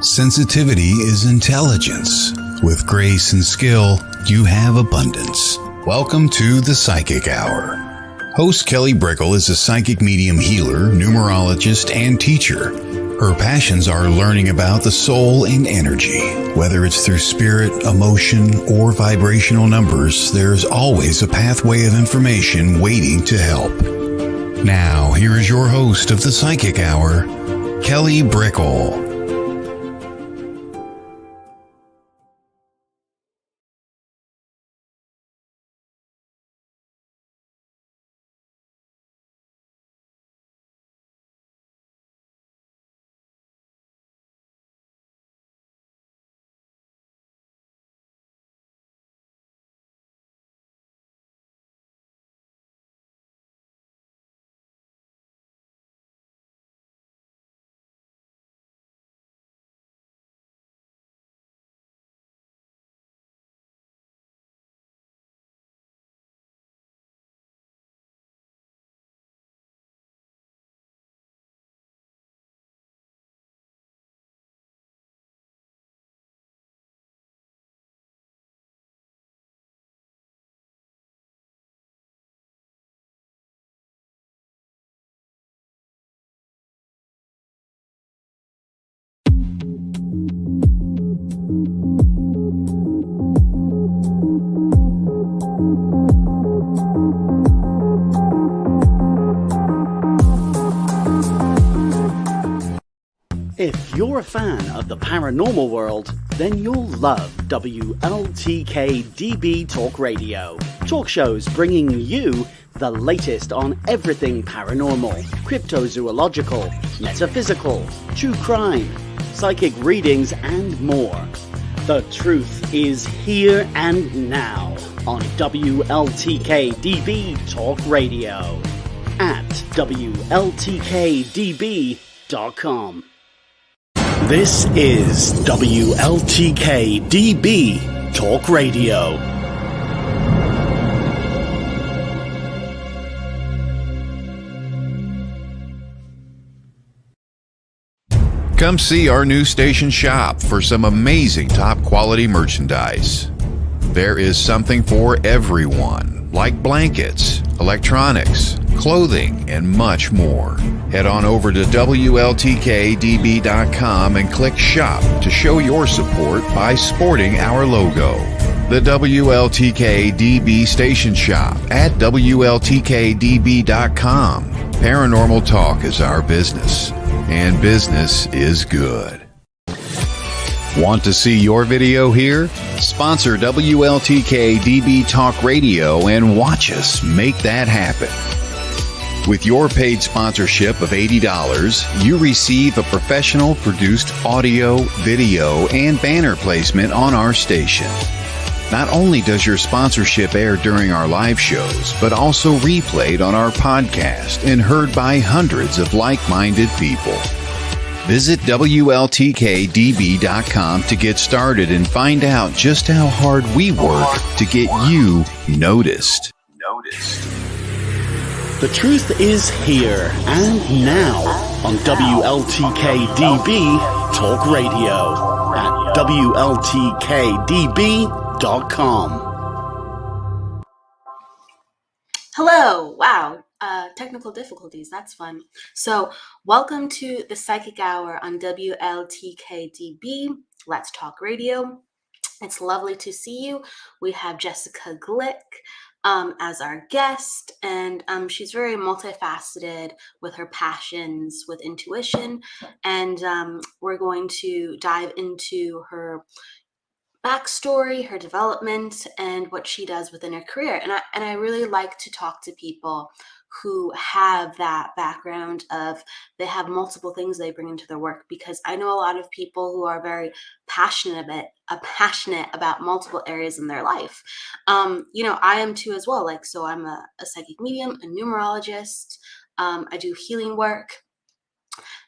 Sensitivity is intelligence. With grace and skill, you have abundance. Welcome to the Psychic Hour. Host Kelly Brickle is a psychic medium healer, numerologist, and teacher. Her passions are learning about the soul and energy. Whether it's through spirit, emotion, or vibrational numbers, there's always a pathway of information waiting to help. Now, here is your host of the Psychic Hour, Kelly Brickle. If you're a fan of the paranormal world, then you'll love WLTK-DB Talk Radio. Talk shows bringing you the latest on everything paranormal, cryptozoological, metaphysical, true crime, psychic readings, and more. The truth is here and now on WLTK-DB Talk Radio at WLTK-DB.com. This is WLTK-DB Talk Radio. Come see our new station shop for some amazing top quality merchandise. There is something for everyone, like blankets, electronics, clothing, and much more. Head on over to WLTK-DB.com and click Shop to show your support by sporting our logo. The WLTK-DB Station Shop at WLTK-DB.com. Paranormal talk is our business, and business is good. Want to see your video here? Sponsor WLTK-DB Talk Radio and watch us make that happen. With your paid sponsorship of $80, you receive a professional produced audio, video, and banner placement on our station. Not only does your sponsorship air during our live shows, but also replayed on our podcast and heard by hundreds of like-minded people. Visit WLTKDB.com to get started and find out just how hard we work to get you noticed. The truth is here and now on WLTK-DB Talk Radio at WLTKDB.com. Hello. Wow. Technical difficulties. That's fun. So welcome to the Psychic Hour on WLTK-DB. Let's Talk Radio. It's lovely to see you. We have Jessica Glick as our guest, and she's very multifaceted with her passions, with intuition, and we're going to dive into her backstory, her development, and what she does within her career. And I really like to talk to people who have that background of they have multiple things they bring into their work, because I know a lot of people who are very passionate about multiple areas in their life. I am too as well. So I'm a psychic medium, a numerologist. I do healing work.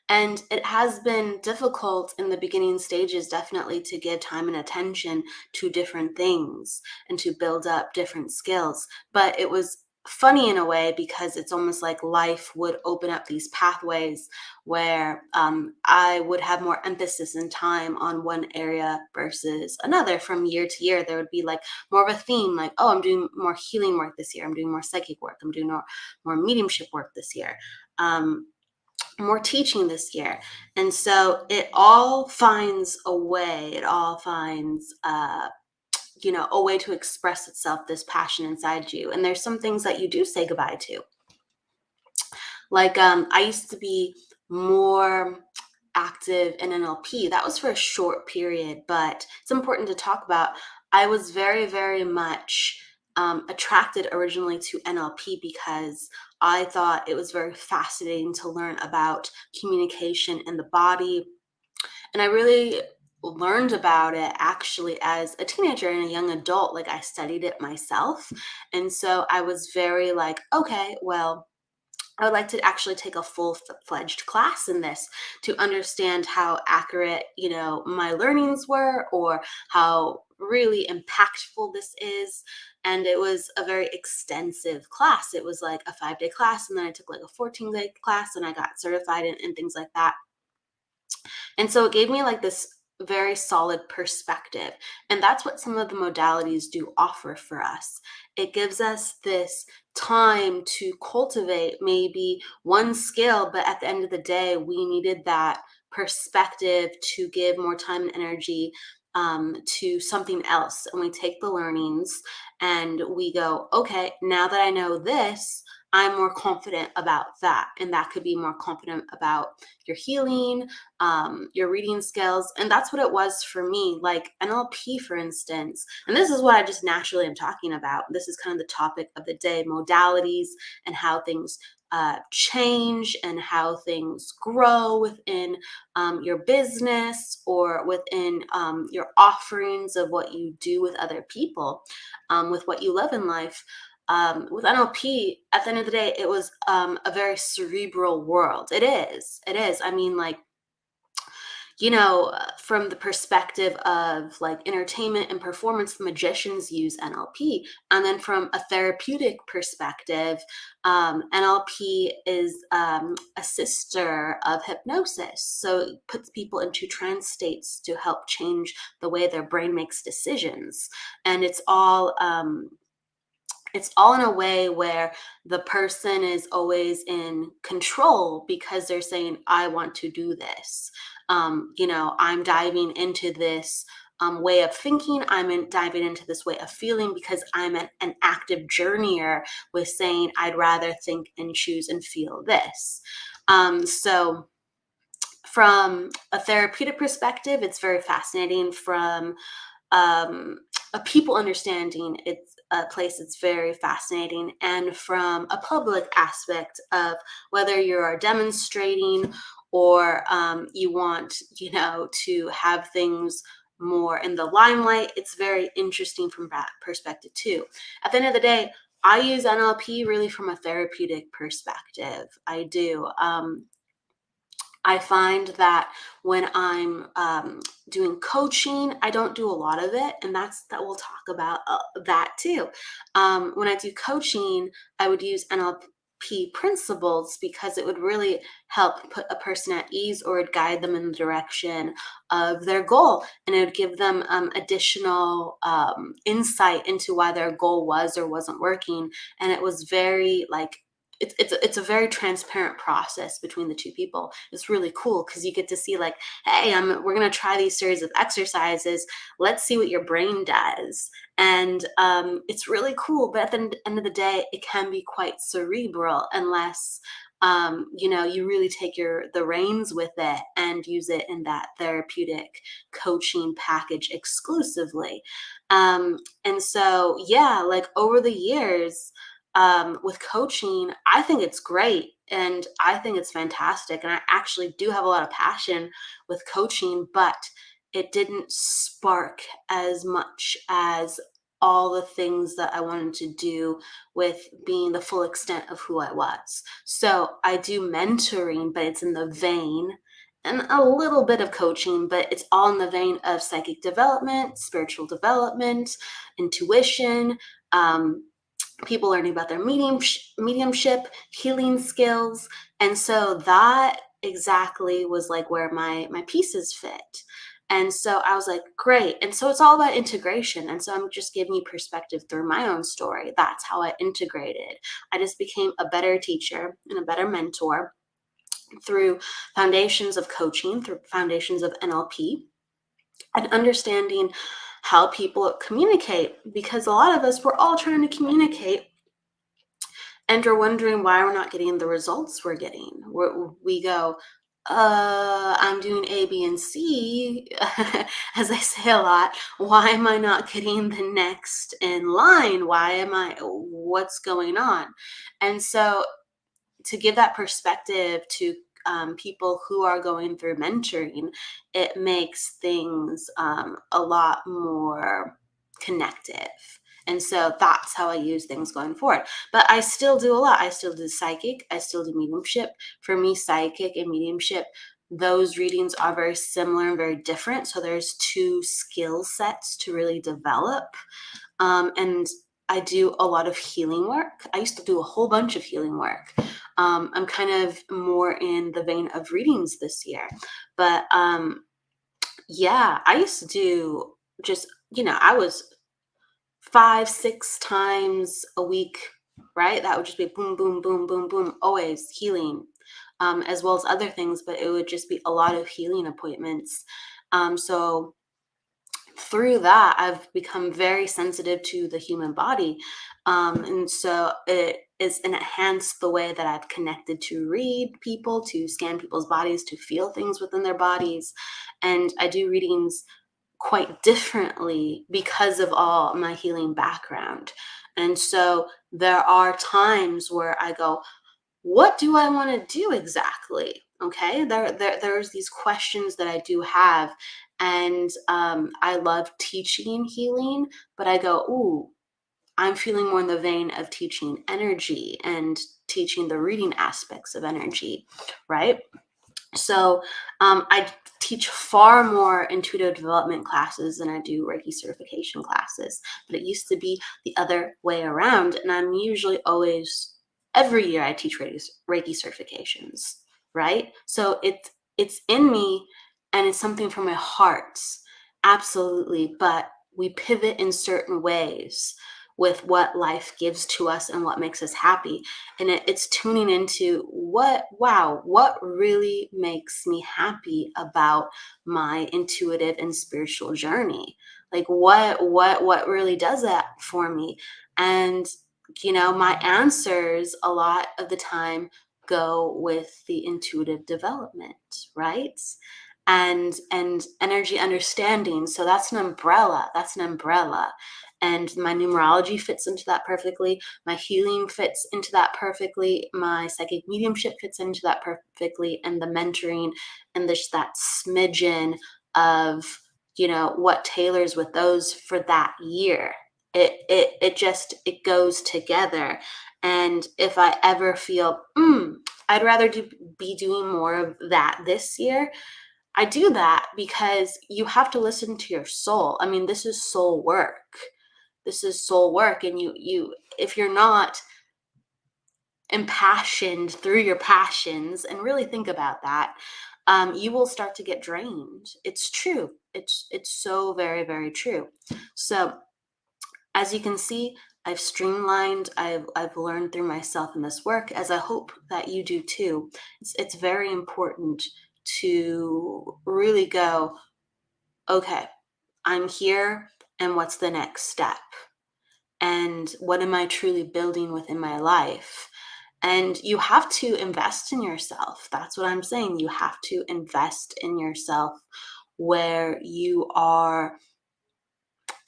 And it has been difficult in the beginning stages, definitely, to give time and attention to different things and to build up different skills. But it was funny in a way, because it's almost like life would open up these pathways where I would have more emphasis and time on one area versus another. From year to year, there would be like more of a theme, like, oh, I'm doing more healing work this year, I'm doing more psychic work, I'm doing more mediumship work this year, more teaching this year. And so it all finds a way, it all finds a way to express itself, this passion inside you. And there's some things that you do say goodbye to. Like I used to be more active in NLP. That was for a short period, but it's important to talk about. I was very, very much attracted originally to NLP because I thought it was very fascinating to learn about communication in the body. And I really learned about it actually as a teenager and a young adult. Like, I studied it myself. And so I was very like, okay, well, I would like to actually take a full-fledged class in this to understand how accurate, my learnings were, or how really impactful this is. And it was a very extensive class. It was like a 5-day class, and then I took like a 14-day class, and I got certified and things like that. And so it gave me like this very solid perspective. And that's what some of the modalities do offer for us. It gives us this time to cultivate maybe one skill, but at the end of the day, we needed that perspective to give more time and energy to something else. And we take the learnings and we go, okay, now that I know this, I'm more confident about that. And that could be more confident about your healing, your reading skills. And that's what it was for me. Like NLP, for instance, and this is what I just naturally am talking about. This is kind of the topic of the day, modalities and how things change and how things grow within your business or within your offerings of what you do with other people, with what you love in life. With NLP, at the end of the day, it was a very cerebral world. It is. It is. I mean, like, from the perspective of like entertainment and performance, the magicians use NLP. And then from a therapeutic perspective, NLP is a sister of hypnosis. So it puts people into trance states to help change the way their brain makes decisions. And it's all in a way where the person is always in control because they're saying, I want to do this. I'm diving into this way of thinking. Diving into this way of feeling because I'm an active journeyer with saying, I'd rather think and choose and feel this. So from a therapeutic perspective, it's very fascinating. From a people understanding, it's a place that's very fascinating. And from a public aspect of whether you're demonstrating or you want, to have things more in the limelight, it's very interesting from that perspective too. At the end of the day, I use NLP really from a therapeutic perspective. I do. I find that when I'm doing coaching, I don't do a lot of it, and that we'll talk about that too. When I do coaching, I would use NLP principles because it would really help put a person at ease, or it'd guide them in the direction of their goal, and it would give them additional insight into why their goal was or wasn't working. And it was very like, it's a very transparent process between the two people. It's really cool because you get to see like, hey, we're gonna try these series of exercises. Let's see what your brain does, and it's really cool. But at the end of the day, it can be quite cerebral unless you really take the reins with it and use it in that therapeutic coaching package exclusively. And so, yeah, like over the years, with coaching, I think it's great and I think it's fantastic. And I actually do have a lot of passion with coaching, but it didn't spark as much as all the things that I wanted to do with being the full extent of who I was. So I do mentoring, but it's in the vein, and a little bit of coaching, but it's all in the vein of psychic development, spiritual development, intuition, people learning about their mediumship, healing skills. And so that exactly was like where my pieces fit. And so I was like, great. And so it's all about integration. And so I'm just giving you perspective through my own story. That's how I integrated. I just became a better teacher and a better mentor through foundations of coaching, through foundations of NLP, and understanding how people communicate, because a lot of us, we're all trying to communicate and we're wondering why we're not getting the results we're getting. We go, I'm doing A, B, and C, as I say a lot. Why am I not getting the next in line? What's going on? And so to give that perspective to people who are going through mentoring, it makes things a lot more connective. And so that's how I use things going forward. But I still do a lot. I still do psychic. I still do mediumship. For me, psychic and mediumship, those readings are very similar and very different. So there's two skill sets to really develop. And I do a lot of healing work. I used to do a whole bunch of healing work. I'm kind of more in the vein of readings this year. But yeah, I used to do just, I was 5-6 times a week, right? That would just be boom, boom, boom, boom, boom, always healing, as well as other things, but it would just be a lot of healing appointments. So through that, I've become very sensitive to the human body. And so it is enhanced the way that I've connected to read people, to scan people's bodies, to feel things within their bodies. And I do readings quite differently because of all my healing background. And so there are times where I go, what do I want to do exactly? Okay, there's these questions that I do have, and I love teaching healing, but I go, ooh, I'm feeling more in the vein of teaching energy and teaching the reading aspects of energy, right? So I teach far more intuitive development classes than I do Reiki certification classes, but it used to be the other way around. And I'm usually always, every year I teach Reiki certifications, right? So it's in me and it's something from my heart, absolutely. But we pivot in certain ways with what life gives to us and what makes us happy. And it's tuning into what really makes me happy about my intuitive and spiritual journey. Like what really does that for me? And my answers a lot of the time go with the intuitive development, right? And energy understanding. So that's an umbrella. And my numerology fits into that perfectly. My healing fits into that perfectly. My psychic mediumship fits into that perfectly. And the mentoring and just that smidgen of, what tailors with those for that year. It goes together. And if I ever feel, I'd rather be doing more of that this year, I do that, because you have to listen to your soul. I mean, this is soul work. And you if you're not impassioned through your passions, and really think about that, you will start to get drained. It's true. It's so very, very true. So as you can see, I've streamlined, I've learned through myself in this work, as I hope that you do too. It's very important to really go, okay, I'm here, and what's the next step? And what am I truly building within my life? And you have to invest in yourself. That's what I'm saying. You have to invest in yourself, where you are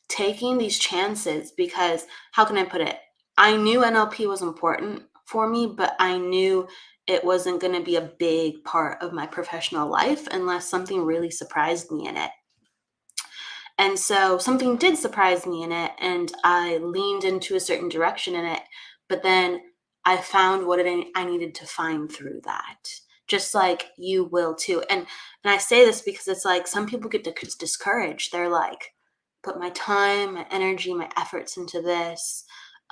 taking these chances, because how can I put it? I knew NLP was important for me, but I knew it wasn't going to be a big part of my professional life unless something really surprised me in it. And so something did surprise me in it, and I leaned into a certain direction in it, but then I found what I needed to find through that, just like you will too. And I say this because it's like some people get discouraged. They're like, put my time, my energy, my efforts into this.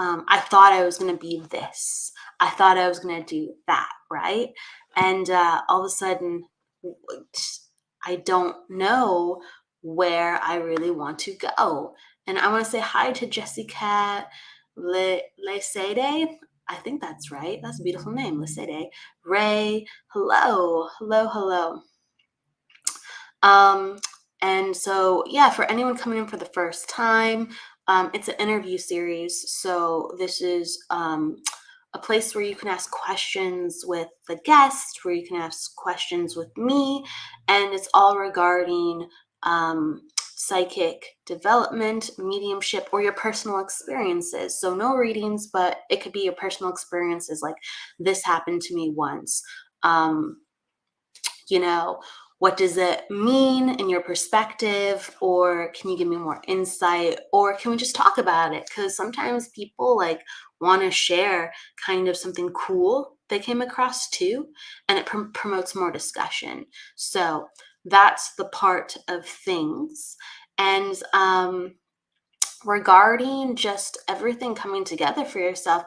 I thought I was going to be this. I thought I was going to do that, right? And all of a sudden, I don't know where I really want to go. And I want to say hi to Jessica Lesede. I think that's right. That's a beautiful name, Lesede. Ray, hello, hello, hello. And so, yeah, for anyone coming in for the first time, it's an interview series. So this is a place where you can ask questions with the guest, where you can ask questions with me, and it's all regarding psychic development, mediumship, or your personal experiences. So no readings, but it could be your personal experiences, like this happened to me once. You know, what does it mean in your perspective? Or can you give me more insight? Or can we just talk about it? Because sometimes people like want to share kind of something cool they came across too, and it promotes more discussion. So that's the part of things. And regarding just everything coming together for yourself,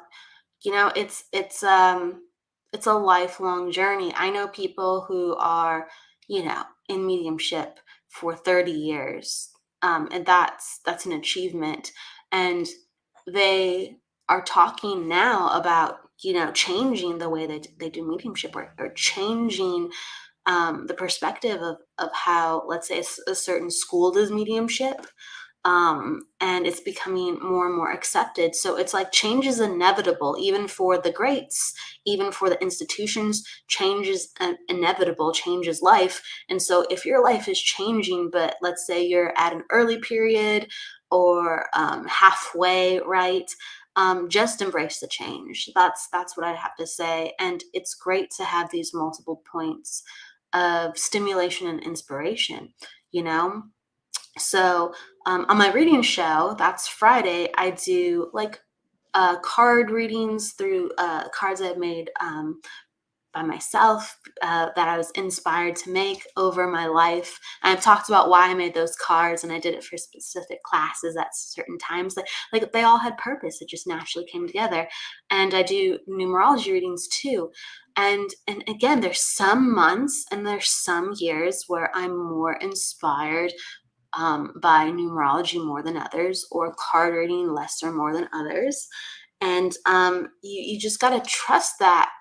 it's a lifelong journey. I know people who are, in mediumship for 30 years, and that's an achievement. And they are talking now about, changing the way they do mediumship, or changing the perspective of how, let's say, a certain school does mediumship, and it's becoming more and more accepted. So it's like change is inevitable, even for the greats, even for the institutions. Change is inevitable. Change is life. And so if your life is changing, but let's say you're at an early period or halfway, right? Just embrace the change. That's what I have to say. And it's great to have these multiple points of stimulation and inspiration, you know? So on my reading show, that's Friday, I do like card readings through cards I've made by myself that I was inspired to make over my life. And I've talked about why I made those cards, and I did it for specific classes at certain times. Like they all had purpose. It just naturally came together. And I do numerology readings too. And again, there's some months and there's some years where I'm more inspired by numerology more than others, or card reading less or more than others. And you just got to trust that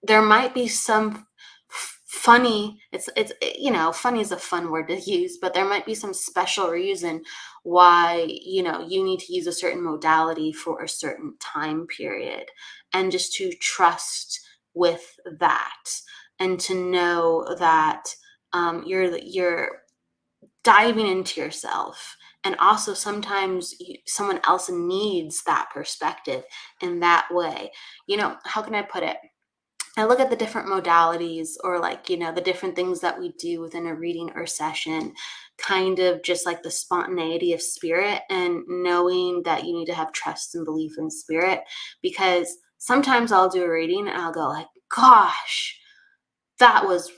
there might be some funny, funny is a fun word to use, but there might be some special reason why, you need to use a certain modality for a certain time period. And just to trust with that, and to know that you're diving into yourself. And also sometimes someone else needs that perspective in that way. How can I put it? I look at the different modalities, or the different things that we do within a reading or session, kind of just like the spontaneity of spirit, and knowing that you need to have trust and belief in spirit. Because sometimes I'll do a reading and I'll go like, gosh, that was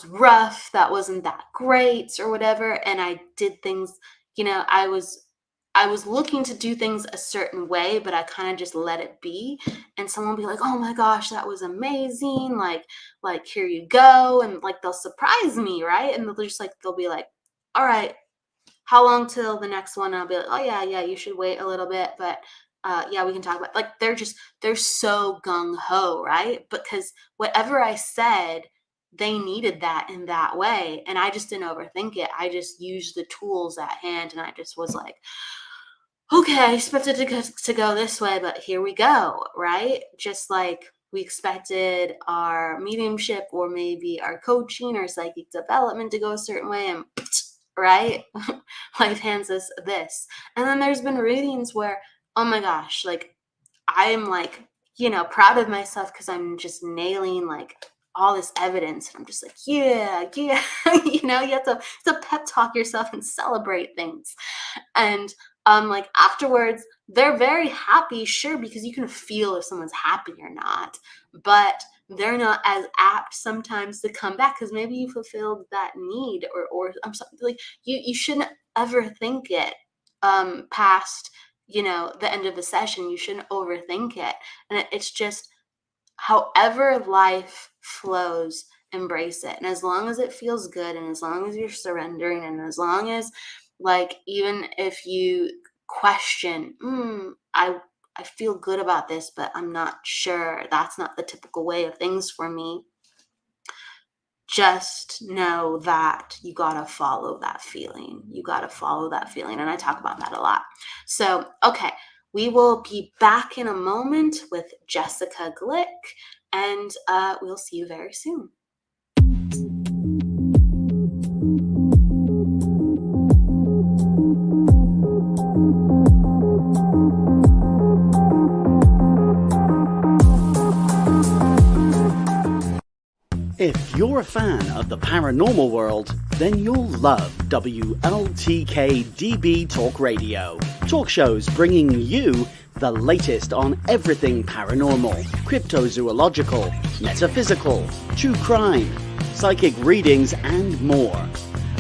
rough, that wasn't that great, or whatever. And I did things, I was looking to do things a certain way, but I kind of just let it be. And someone will be like, oh my gosh, that was amazing, like here you go. And like they'll surprise me, right? And they'll be like, all right, how long till the next one? And I'll be like, oh yeah, you should wait a little bit, but yeah, we can talk about, like, they're so gung-ho, right? Because whatever I said, they needed that in that way, and I just didn't overthink it. I just used the tools at hand, and I just was like, okay, I expected to go this way, but here we go, right? Just like we expected our mediumship, or maybe our coaching or psychic development, to go a certain way, and right? Life hands us this. And then there's been readings where, oh my gosh, like I'm like, proud of myself because I'm just nailing like all this evidence. And I'm just like, yeah. You have to pep talk yourself and celebrate things. And like afterwards, they're very happy, sure, because you can feel if someone's happy or not, but they're not as apt sometimes to come back because maybe you fulfilled that need, or I'm sorry, like you shouldn't ever think it past the end of the session. You shouldn't overthink it. And it's just however life flows, embrace it. And as long as it feels good, and as long as you're surrendering, and as long as, like, even if you question, I feel good about this, but I'm not sure, that's not the typical way of things for me, just know that you gotta follow that feeling. You gotta follow that feeling. And I talk about that a lot. So, okay, we will be back in a moment with Jessica Glick, and we'll see you very soon. If you're a fan of the paranormal world, then you'll love WLTK-DB Talk Radio. Talk shows bringing you the latest on everything paranormal, cryptozoological, metaphysical, true crime, psychic readings, and more.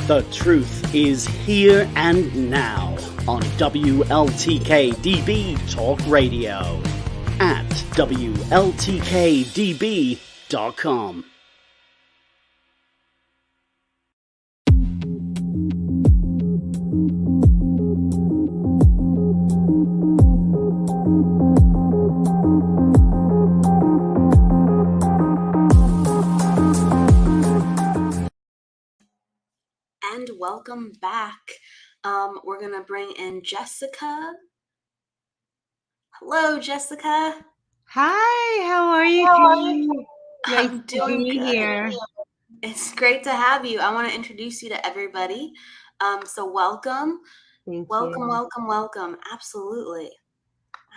The truth is here and now on WLTK-DB Talk Radio at WLTKDB.com. And welcome back. We're going to bring in Jessica. Hello, Jessica. Hi, how are you doing? Nice I'm to doing be good. here. It's great to have you. I want to introduce you to everybody. So welcome. Thank Welcome, you. welcome, welcome. Absolutely.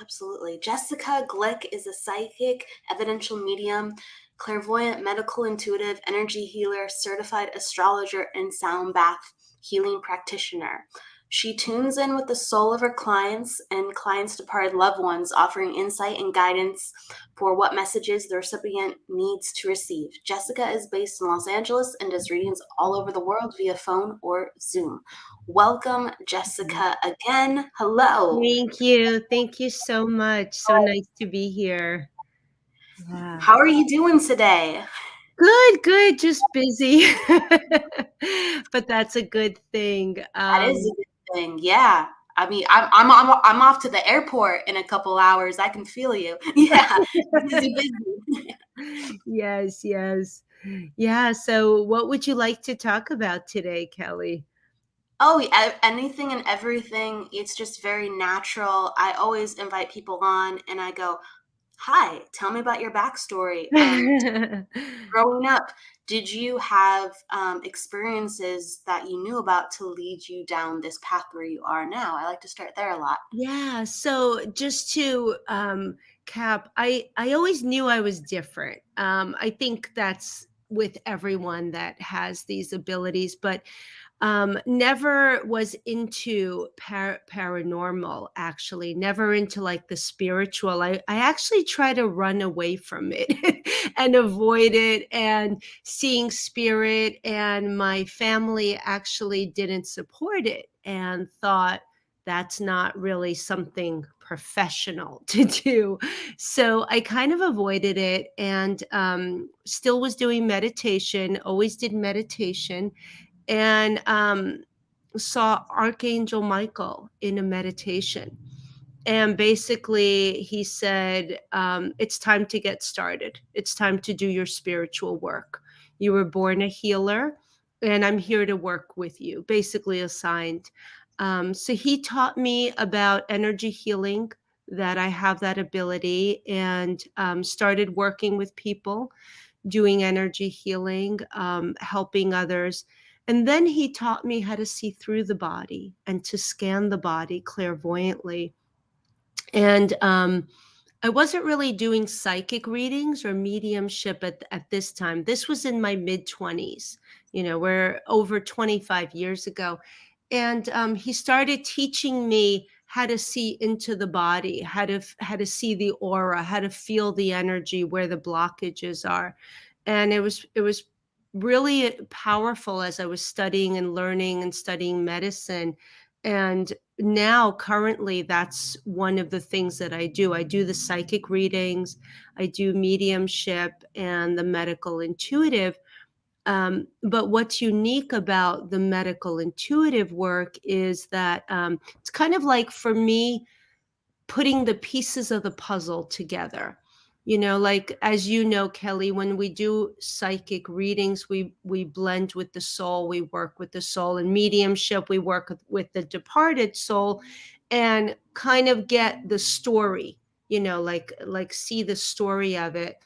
Absolutely. Jessica Glick is a psychic, evidential medium, clairvoyant, medical intuitive, energy healer, certified astrologer, and sound bath healing practitioner. She tunes in with the soul of her clients and clients' departed loved ones, offering insight and guidance for what messages the recipient needs to receive. Jessica is based in Los Angeles and does readings all over the world via phone or Zoom. Welcome, Jessica, again. Hello. Thank you. Thank you so much. So nice to be here. Yeah. How are you doing today? Good. Just busy. But that's a good thing. That is a good thing. Yeah. I mean, I'm off to the airport in a couple hours. I can feel you. Yeah. Busy. Yes. Yeah. So what would you like to talk about today, Kelly? Oh, anything and everything. It's just very natural. I always invite people on and I go, hi, tell me about your backstory. Growing up, did you have experiences that you knew about to lead you down this path where you are now? I like to start there a lot. Yeah, so just to cap, I always knew I was different. I think that's with everyone that has these abilities, but never was into paranormal, actually, never into like the spiritual. I actually try to run away from it and avoid it and seeing spirit. And my family actually didn't support it and thought that's not really something professional to do. So I kind of avoided it and still was doing meditation, always did meditation and saw Archangel Michael in a meditation. And basically, he said, it's time to get started. It's time to do your spiritual work. You were born a healer, and I'm here to work with you, basically assigned. So he taught me about energy healing, that I have that ability, and started working with people, doing energy healing, helping others. And then he taught me how to see through the body and to scan the body clairvoyantly. And I wasn't really doing psychic readings or mediumship at this time. This was in my mid 20s, we're over 25 years ago. And he started teaching me how to see into the body, how to see the aura, how to feel the energy, where the blockages are. And it was really powerful as I was studying and learning and studying medicine. And now currently that's one of the things that I do. I do the psychic readings, I do mediumship and the medical intuitive. But what's unique about the medical intuitive work is that it's kind of like, for me, putting the pieces of the puzzle together. Like, as you know, Kelly, when we do psychic readings, we blend with the soul, we work with the soul. And mediumship, we work with the departed soul and kind of get the story, like see the story of it.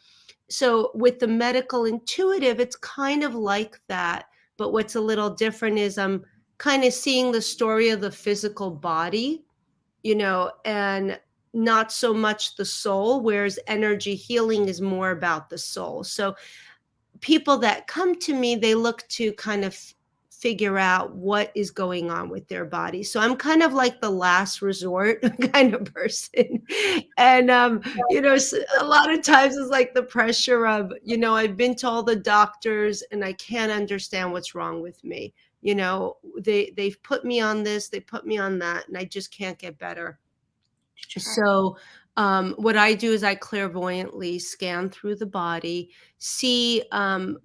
So with the medical intuitive, it's kind of like that. But what's a little different is I'm kind of seeing the story of the physical body, and not so much the soul, whereas energy healing is more about the soul. So people that come to me, they look to kind of figure out what is going on with their body. So I'm kind of like the last resort kind of person. And a lot of times it's like the pressure of, I've been to all the doctors and I can't understand what's wrong with me. They've put me on this, they put me on that, and I just can't get better. Sure. So what I do is I clairvoyantly scan through the body, see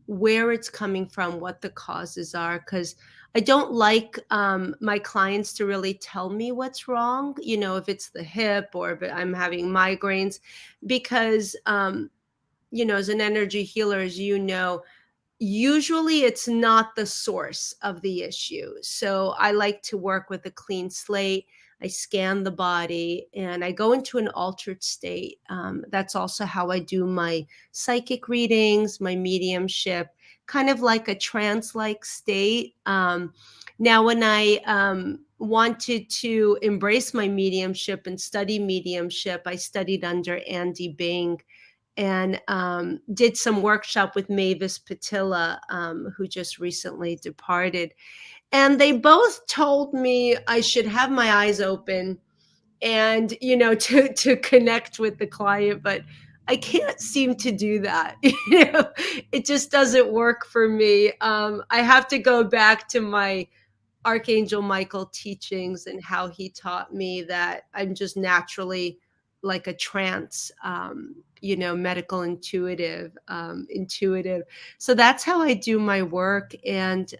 where it's coming from, what the causes are, because I don't like my clients to really tell me what's wrong, if it's the hip or if I'm having migraines, because, as an energy healer, as you know, usually it's not the source of the issue. So I like to work with a clean slate. I scan the body and I go into an altered state. That's also how I do my psychic readings, my mediumship, kind of like a trance-like state. Now, when I wanted to embrace my mediumship and study mediumship, I studied under Andy Bing and did some workshop with Mavis Patilla, who just recently departed. And they both told me I should have my eyes open and, to connect with the client, but I can't seem to do that. It just doesn't work for me. I have to go back to my Archangel Michael teachings and how he taught me that I'm just naturally like a trance, medical intuitive. So that's how I do my work and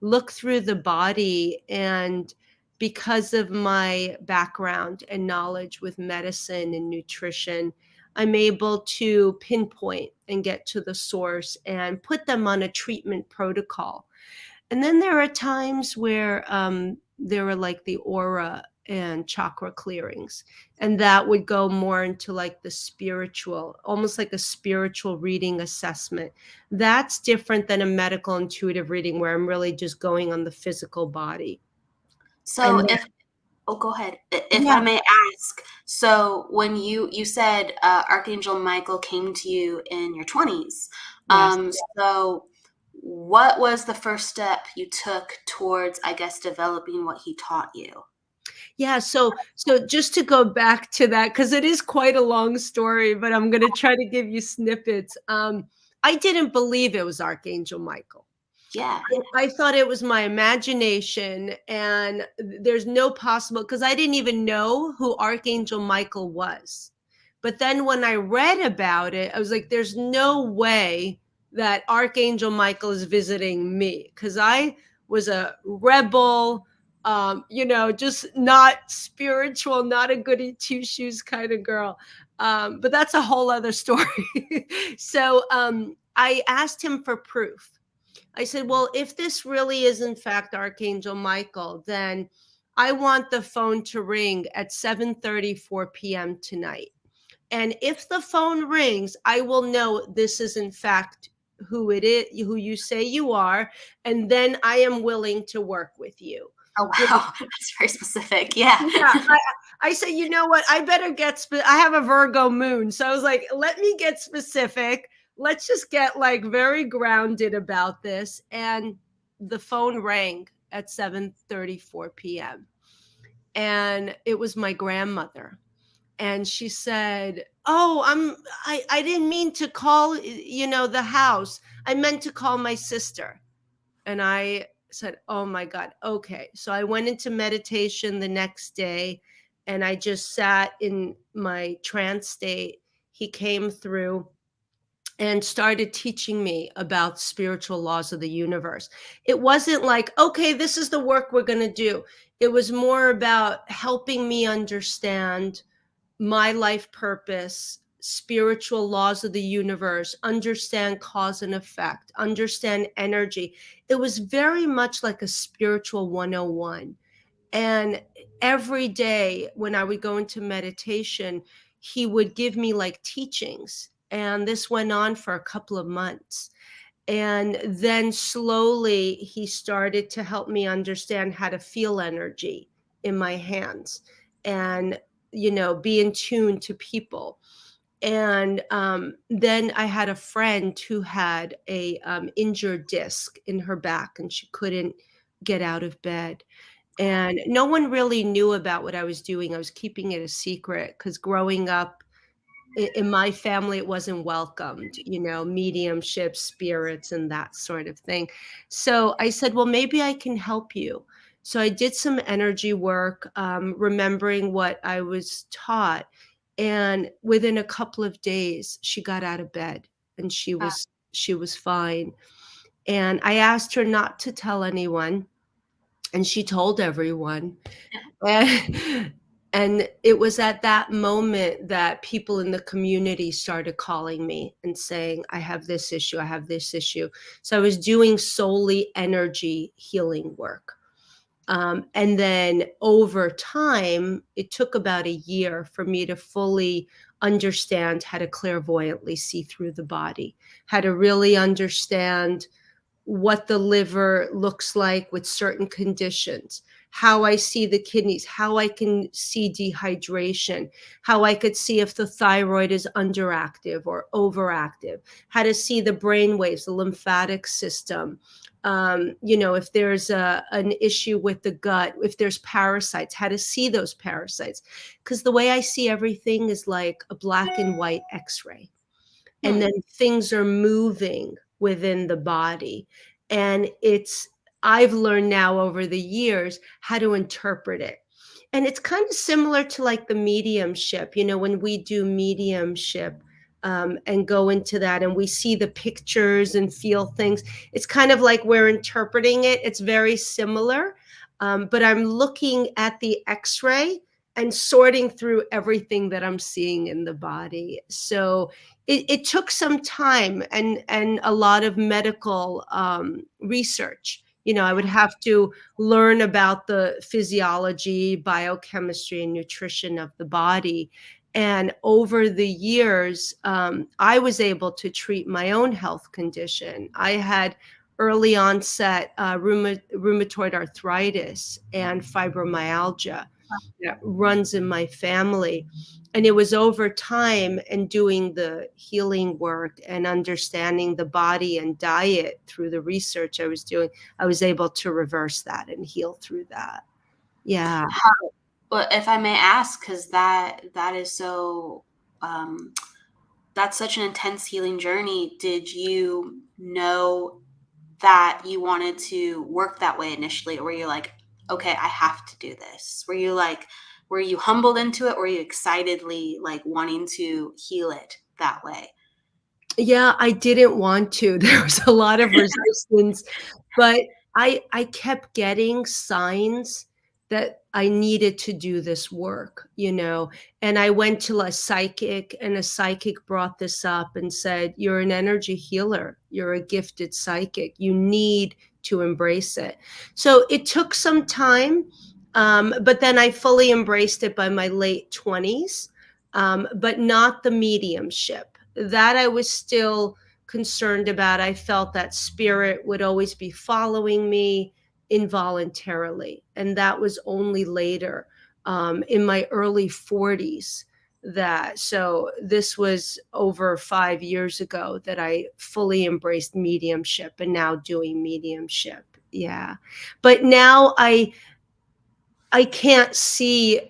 look through the body. And because of my background and knowledge with medicine and nutrition, I'm able to pinpoint and get to the source and put them on a treatment protocol. And then there are times where there are like the aura and chakra clearings. And that would go more into like the spiritual, almost like a spiritual reading assessment. That's different than a medical intuitive reading where I'm really just going on the physical body. So go ahead. If Yeah. I may ask, so when you said Archangel Michael came to you in your 20s, Yes. so what was the first step you took towards, I guess, developing what he taught you? Yeah, so just to go back to that, because it is quite a long story, but I'm going to try to give you snippets. I didn't believe it was Archangel Michael. Yeah. I thought it was my imagination, and there's no possible, because I didn't even know who Archangel Michael was. But then when I read about it, I was like, there's no way that Archangel Michael is visiting me, because I was a rebel, just not spiritual, not a goody two shoes kind of girl. But that's a whole other story. So I asked him for proof. I said, well, if this really is in fact Archangel Michael, then I want the phone to ring at 7:34 p.m. tonight. And if the phone rings, I will know this is in fact who it is, who you say you are, and then I am willing to work with you. Oh, wow. That's very specific. Yeah. I said, you know what? I better I have a Virgo moon. So I was like, let me get specific. Let's just get like very grounded about this. And the phone rang at 7:34 p.m. And it was my grandmother. And she said, oh, I didn't mean to call, the house. I meant to call my sister. And I said, oh my God, okay. So I went into meditation the next day and I just sat in my trance state. He came through and started teaching me about spiritual laws of the universe. It wasn't like, okay, this is the work we're going to do. It was more about helping me understand my life purpose, spiritual laws of the universe, understand cause and effect, understand energy. It was very much like a spiritual 101. And every day when I would go into meditation, he would give me like teachings. And this went on for a couple of months. And then slowly he started to help me understand how to feel energy in my hands and, be in tune to people. And then I had a friend who had a injured disc in her back and she couldn't get out of bed. And no one really knew about what I was doing. I was keeping it a secret because growing up in my family, it wasn't welcomed, mediumship, spirits, and that sort of thing. So I said, well, maybe I can help you. So I did some energy work, remembering what I was taught. And within a couple of days, she got out of bed and Wow. she was fine. And I asked her not to tell anyone, and she told everyone. And and it was at that moment that people in the community started calling me and saying, I have this issue, I have this issue. So I was doing solely energy healing work. And then over time, it took about a year for me to fully understand how to clairvoyantly see through the body, how to really understand what the liver looks like with certain conditions, how I see the kidneys, how I can see dehydration, how I could see if the thyroid is underactive or overactive, how to see the brain waves, the lymphatic system. If there's an issue with the gut, if there's parasites, how to see those parasites. Because the way I see everything is like a black and white x-ray, and Hmm. then things are moving within the body. And I've learned now over the years how to interpret it. And it's kind of similar to like the mediumship, when we do mediumship, and go into that and we see the pictures and feel things. It's kind of like we're interpreting it. It's very similar. But I'm looking at the x-ray and sorting through everything that I'm seeing in the body. So it took some time and a lot of medical research. I would have to learn about the physiology, biochemistry, and nutrition of the body. And over the years, I was able to treat my own health condition. I had early onset rheumatoid arthritis and fibromyalgia that runs in my family. And it was over time and doing the healing work and understanding the body and diet through the research I was doing, I was able to reverse that and heal through that. Yeah. Well, if I may ask, because that is so, that's such an intense healing journey. Did you know that you wanted to work that way initially, or were you like, okay, I have to do this? Were you humbled into it, or were you excitedly like wanting to heal it that way? Yeah, I didn't want to. There was a lot of resistance, but I kept getting signs that I needed to do this work, and I went to a psychic, and a psychic brought this up and said, "You're an energy healer. You're a gifted psychic. You need to embrace it." So it took some time, but then I fully embraced it by my late 20s, but not the mediumship. That I was still concerned about. I felt that spirit would always be following me involuntarily. And that was only later, in my early 40s, so this was over 5 years ago that I fully embraced mediumship and now doing mediumship. Yeah. But now I can't see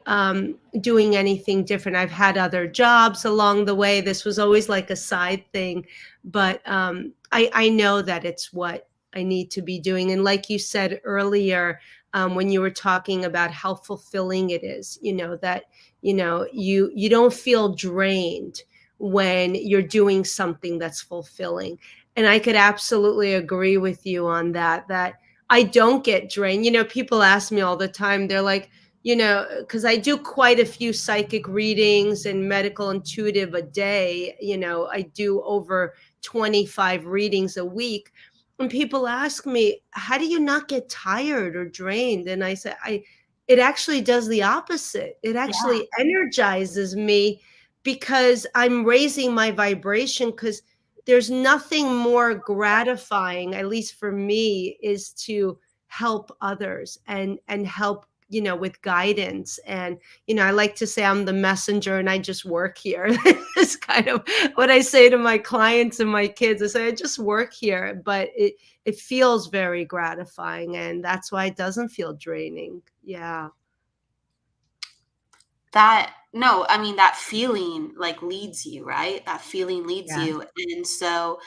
doing anything different. I've had other jobs along the way. This was always like a side thing, but I know that it's what I need to be doing. And like you said earlier, when you were talking about how fulfilling it is, that, you don't feel drained when you're doing something that's fulfilling. And I could absolutely agree with you on that I don't get drained. People ask me all the time, they're like, because I do quite a few psychic readings and medical intuitive a day. I do over 25 readings a week. And people ask me, how do you not get tired or drained? And I say, it actually does the opposite. It Yeah. actually energizes me because I'm raising my vibration, because there's nothing more gratifying, at least for me, is to help others and help, with guidance. And, I like to say I'm the messenger and I just work here. It's kind of what I say to my clients and my kids. I say, I just work here, but it feels very gratifying, and that's why it doesn't feel draining. Yeah. That feeling like leads you, right? That feeling leads Yeah. you. And so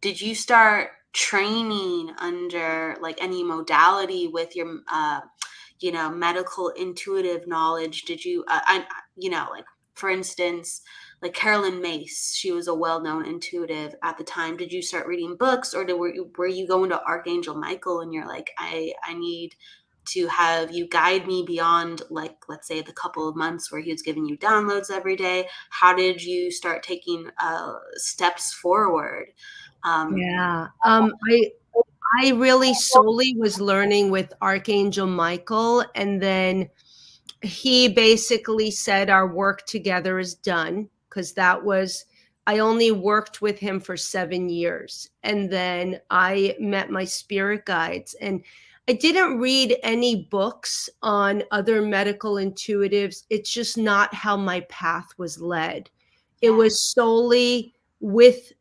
did you start training under like any modality with your medical intuitive knowledge? Did you like, for instance, like Carolyn Mace, she was a well-known intuitive at the time. Did you start reading books, or were you going to Archangel Michael and you're like, I need to have you guide me beyond, like, let's say the couple of months where he was giving you downloads every day? How did you start taking steps forward? Yeah. I really solely was learning with Archangel Michael, and then he basically said our work together is done, because I only worked with him for 7 years. And then I met my spirit guides, and I didn't read any books on other medical intuitives. It's just not how my path was led. It Yeah. was solely with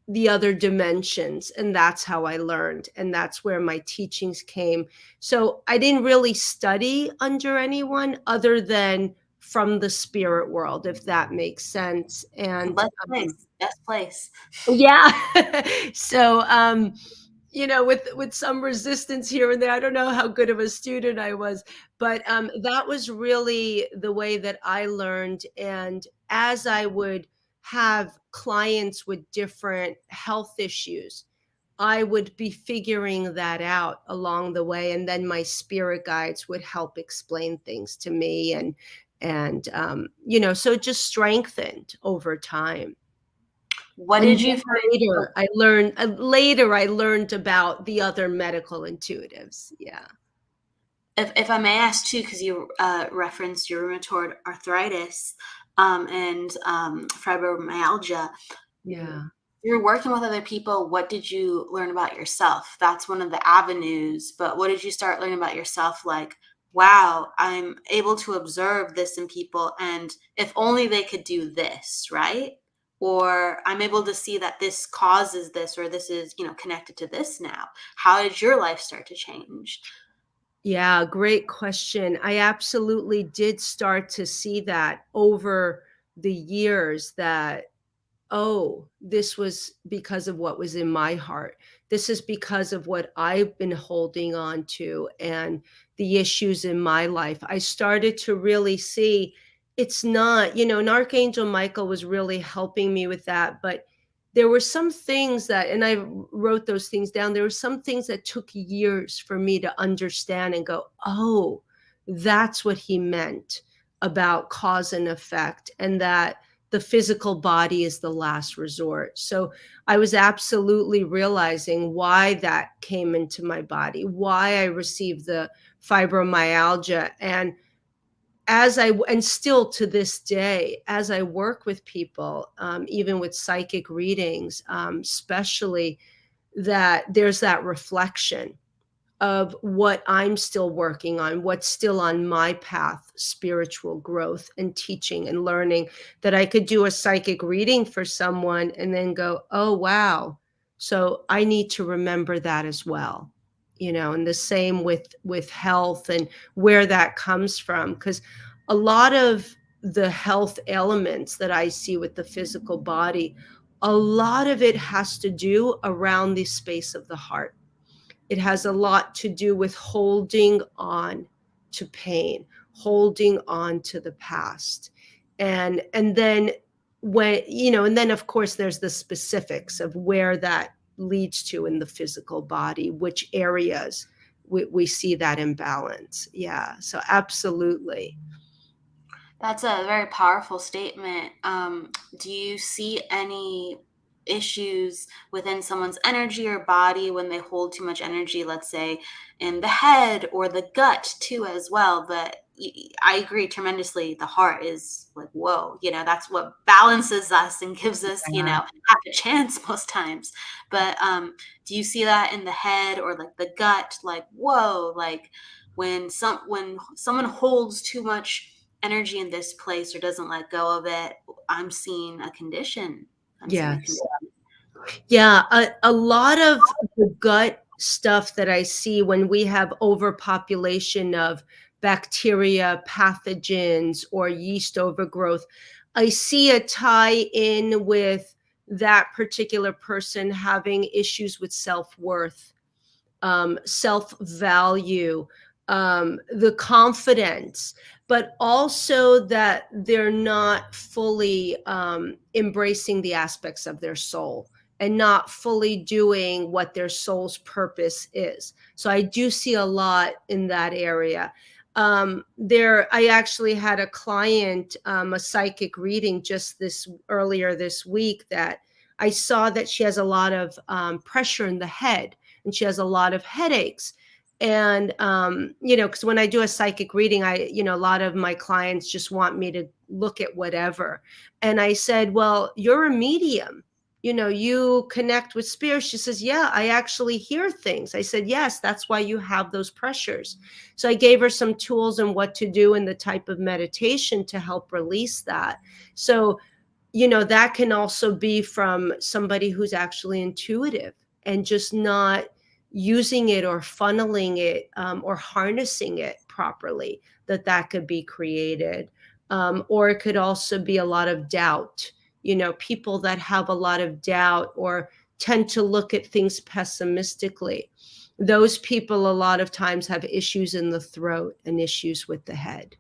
the other dimensions, and that's how I learned, and that's where my teachings came. So I didn't really study under anyone other than from the spirit world, if that makes sense. And Best place. yeah. So with some resistance here and there, I don't know how good of a student I was, but that was really the way that I learned. And as I would have clients with different health issues, I would be figuring that out along the way, and then my spirit guides would help explain things to me, and so it just strengthened over time. What And did then you find? later I learned about the other medical intuitives. Yeah. If I may ask too, because you referenced your rheumatoid arthritis and fibromyalgia, Yeah. you're working with other people. What did you learn about yourself? That's one of the avenues. But what did you start learning about yourself? Like, wow, I'm able to observe this in people, and if only they could do this, right? Or I'm able to see that this causes this, or this is, connected to this now. How did your life start to change? Yeah, great question. I absolutely did start to see that over the years, that, oh, this was because of what was in my heart. This is because of what I've been holding on to and the issues in my life. I started to really see it's not, and Archangel Michael was really helping me with that. But there were some things that, and I wrote those things down, there were some things that took years for me to understand and go, oh, that's what he meant about cause and effect, and that the physical body is the last resort. So I was absolutely realizing why that came into my body, why I received the fibromyalgia. And still to this day, as I work with people, even with psychic readings, especially, that there's that reflection of what I'm still working on, what's still on my path, spiritual growth and teaching and learning, that I could do a psychic reading for someone and then go, oh, wow. So I need to remember that as well. And the same with health and where that comes from. Because a lot of the health ailments that I see with the physical body, a lot of it has to do around the space of the heart. It has a lot to do with holding on to pain, holding on to the past. And then when, and then of course there's the specifics of where that leads to in the physical body, which areas we see that imbalance. Yeah. So absolutely. That's a very powerful statement. Do you see any issues within someone's energy or body when they hold too much energy, let's say in the head or the gut too, as well? But I agree tremendously. The heart is like, whoa, that's what balances us and gives us, Yeah. half a chance most times. But do you see that in the head or like the gut? Like, whoa, like when someone holds too much energy in this place or doesn't let go of it, I'm seeing a condition. I'm seeing a Yes. condition. Yeah, a lot of the gut stuff that I see when we have overpopulation of bacteria, pathogens, or yeast overgrowth, I see a tie in with that particular person having issues with self-worth, self-value, the confidence, but also that they're not fully embracing the aspects of their soul and not fully doing what their soul's purpose is. So I do see a lot in that area. I actually had a client, a psychic reading just earlier this week, that I saw that she has a lot of pressure in the head, and she has a lot of headaches. And because when I do a psychic reading, a lot of my clients just want me to look at whatever. And I said, well, you're a medium, you connect with spirit. She says, yeah, I actually hear things. I said, yes, that's why you have those pressures. So I gave her some tools and what to do and the type of meditation to help release that. So that can also be from somebody who's actually intuitive and just not using it or funneling it, or harnessing it properly, that could be created. Or it could also be a lot of doubt, people that have a lot of doubt or tend to look at things pessimistically. Those people a lot of times have issues in the throat and issues with the head.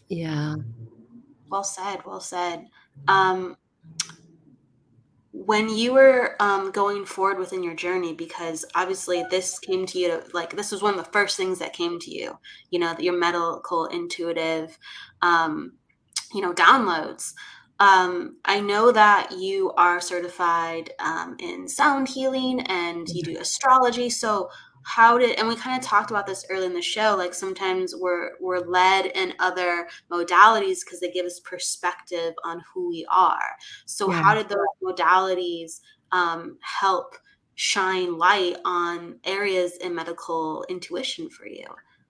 Yeah. Well said, well said. When you were going forward within your journey, because obviously this came to you, like this was one of the first things that came to you, your medical intuitive downloads. I know that you are certified in sound healing and you do astrology. So and we kind of talked about this early in the show, like sometimes we're led in other modalities because they give us perspective on who we are. So Yeah. how did those modalities help shine light on areas in medical intuition for you?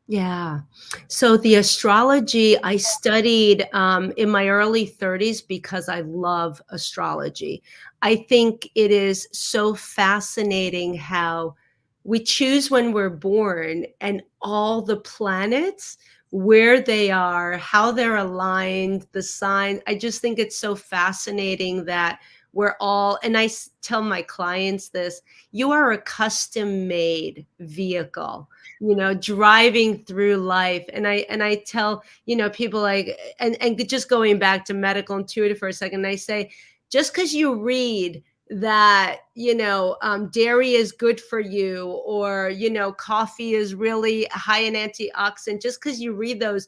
Yeah. So the astrology I studied in my early 30s because I love astrology. I think it is so fascinating how we choose when we're born and all the planets, where they are, how they're aligned, the signs. I just think it's so fascinating that we're all, and tell my clients this, you are a custom made vehicle, driving through life. And I tell, people like, and just going back to medical intuitive for a second, I say, just because you read that, dairy is good for you, or, coffee is really high in antioxidant, just because you read those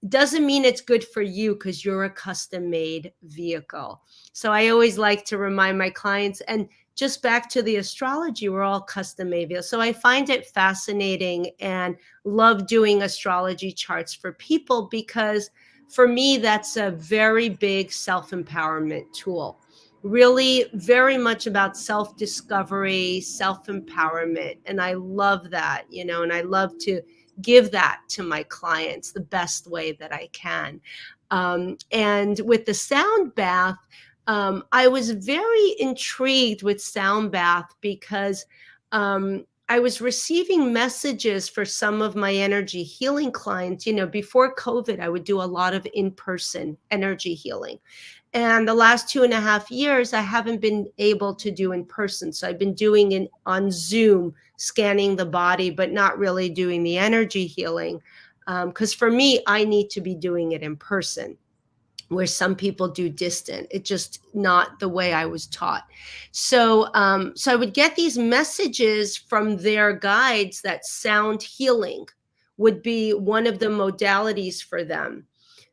doesn't mean it's good for you, because you're a custom made vehicle. So I always like to remind my clients, and just back to the astrology, we're all custom made vehicles. So I find it fascinating and love doing astrology charts for people, because for me, that's a very big self-empowerment tool. Really very much about self-discovery, self-empowerment. And I love that, and I love to give that to my clients the best way that I can. And with the sound bath, I was very intrigued with sound bath because I was receiving messages for some of my energy healing clients. Before COVID, I would do a lot of in-person energy healing. And the last 2.5 years, I haven't been able to do in person. So I've been doing it on Zoom, scanning the body, but not really doing the energy healing. Because for me, I need to be doing it in person, where some people do distant. It's just not the way I was taught. So I would get these messages from their guides that sound healing would be one of the modalities for them.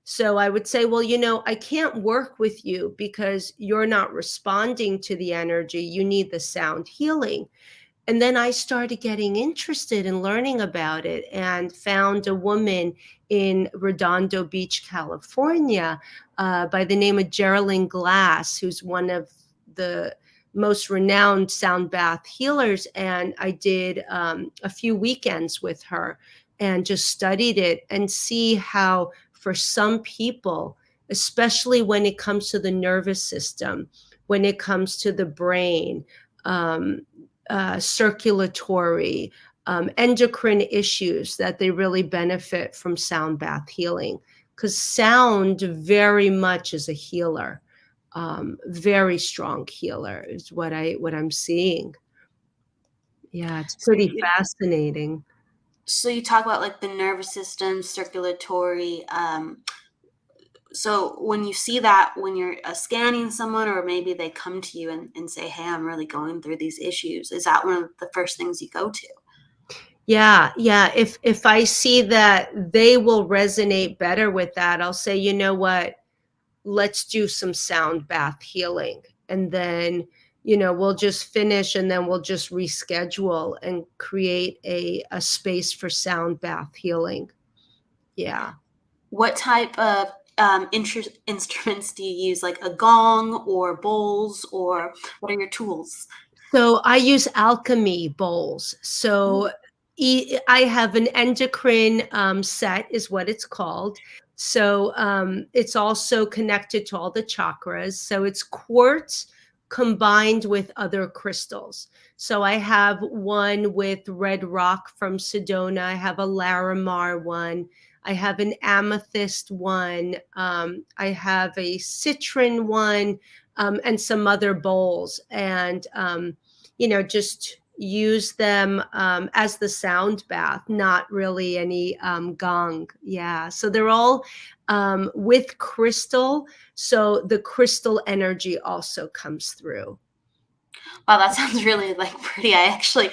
So I would say, well, I can't work with you because you're not responding to the energy. You need the sound healing. And then I started getting interested in learning about it, and found a woman in Redondo Beach, California, by the name of Geraldine Glass, who's one of the most renowned sound bath healers. And I did a few weekends with her and just studied it, and see how for some people, especially when it comes to the nervous system, when it comes to the brain, circulatory, endocrine issues, that they really benefit from sound bath healing, because sound very much is a healer, very strong healer is what I'm seeing. Yeah, it's pretty fascinating. So you talk about like the nervous system, circulatory. So when you see that, when you're scanning someone, or maybe they come to you and say, hey, I'm really going through these issues, is that one of the first things you go to? Yeah. If I see that they will resonate better with that, I'll say, you know what, let's do some sound bath healing. And then, we'll just finish, and then we'll just reschedule and create a space for sound bath healing. Yeah. What type of instruments do you use, like a gong or bowls, or what are your tools? So I use alchemy bowls. So I have an endocrine set, is what it's called. So it's also connected to all the chakras. So it's quartz combined with other crystals. So I have one with red rock from Sedona. I have a Larimar one. I have an amethyst one. I have a citron one, and some other bowls. And just use them as the sound bath, not really any gong. Yeah. So they're all with crystal. So the crystal energy also comes through. Wow, that sounds really like pretty. I'm like,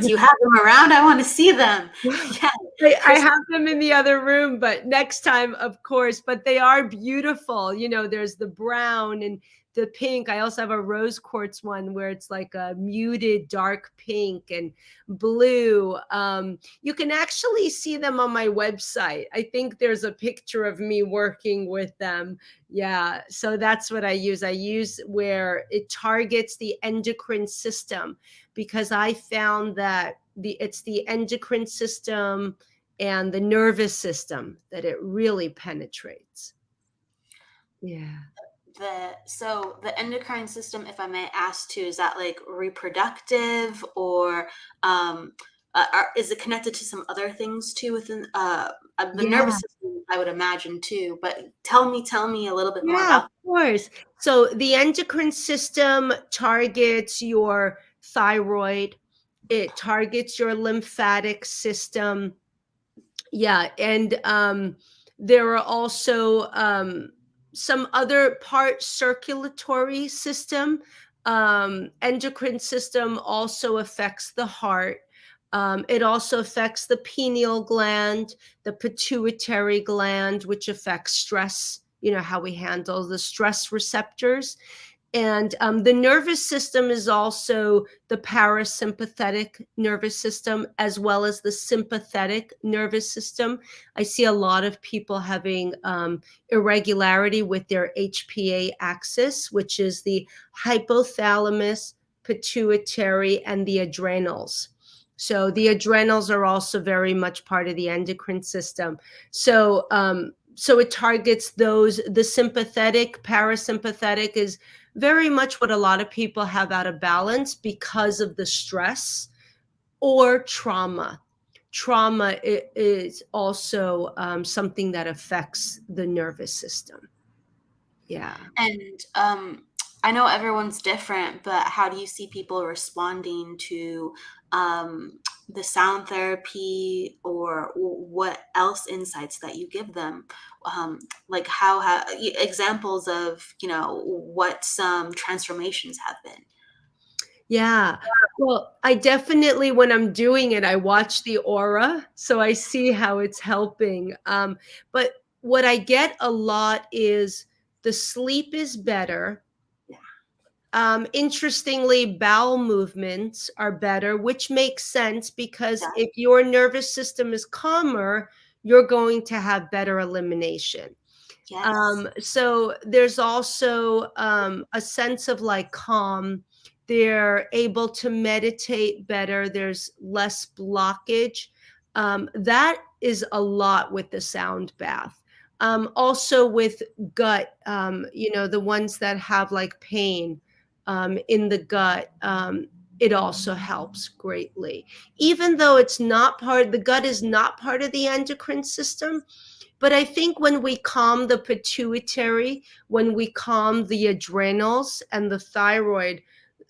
do you have them around? I want to see them. Yeah. I have them in the other room, but next time, of course. But they are beautiful. There's the brown and the pink. I also have a rose quartz one where it's like a muted dark pink and blue. You can actually see them on my website. I think there's a picture of me working with them. Yeah. So that's what I use. I use where it targets the endocrine system, because I found that it's the endocrine system and the nervous system that it really penetrates. Yeah. So the endocrine system, if I may ask too, is that like reproductive, or is it connected to some other things too within the nervous system, I would imagine too, but tell me a little bit more Yeah, about. of course. So the endocrine system targets your thyroid. It targets your lymphatic system. Yeah. And there are also some other part circulatory system. Endocrine system also affects the heart. It also affects the pineal gland, the pituitary gland, which affects stress, how we handle the stress receptors. And the nervous system is also the parasympathetic nervous system, as well as the sympathetic nervous system. I see a lot of people having irregularity with their HPA axis, which is the hypothalamus, pituitary, and the adrenals. So the adrenals are also very much part of the endocrine system. So it targets those. The sympathetic, parasympathetic is very much what a lot of people have out of balance because of the stress. or trauma. Trauma is also something that affects the nervous system. Yeah. And I know everyone's different, but how do you see people responding to the sound therapy, or what else insights that you give them? Like examples of, what some transformations have been. Yeah. Well, I definitely, when I'm doing it, I watch the aura, so I see how it's helping. But what I get a lot is the sleep is better. Interestingly, bowel movements are better, which makes sense because Yeah. if your nervous system is calmer, you're going to have better elimination. Yes. So there's also a sense of like calm. They're able to meditate better. There's less blockage. That is a lot with the sound bath. Also with gut, the ones that have like pain in the gut, it also helps greatly. Even though the gut is not part of the endocrine system, but I think when we calm the pituitary, when we calm the adrenals and the thyroid,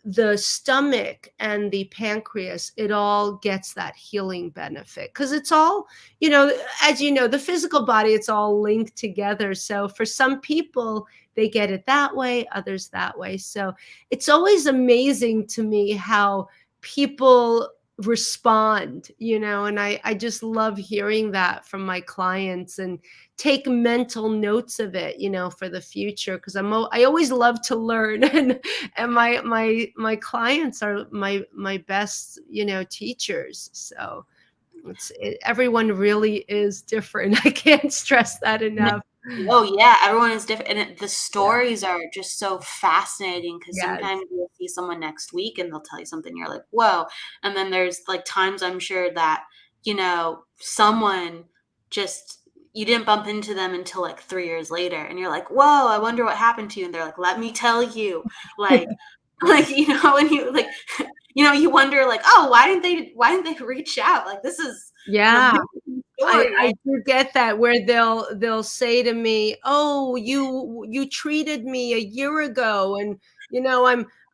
the stomach and the pancreas, it all gets that healing benefit. Because it's all, as you know, the physical body, it's all linked together. So for some people, they get it that way, others that way. So it's always amazing to me how people respond, and I just love hearing that from my clients, and take mental notes of it, for the future, because I always love to learn, and my clients are my best, teachers. So everyone really is different. I can't stress that enough. Oh yeah, everyone is different, and the Yeah. stories are just so fascinating, because Yes. sometimes you'll see someone next week and they'll tell you something, you're like, whoa. And then there's like times, I'm sure, that someone just, you didn't bump into them until like 3 years later, and you're like, whoa, I wonder what happened to you. And they're like, let me tell you. Like like, and you like you wonder, like, oh, why didn't they reach out? Like, this is an Yeah. amazing I story. I do get that, where they'll say to me, "Oh, you treated me a year ago, and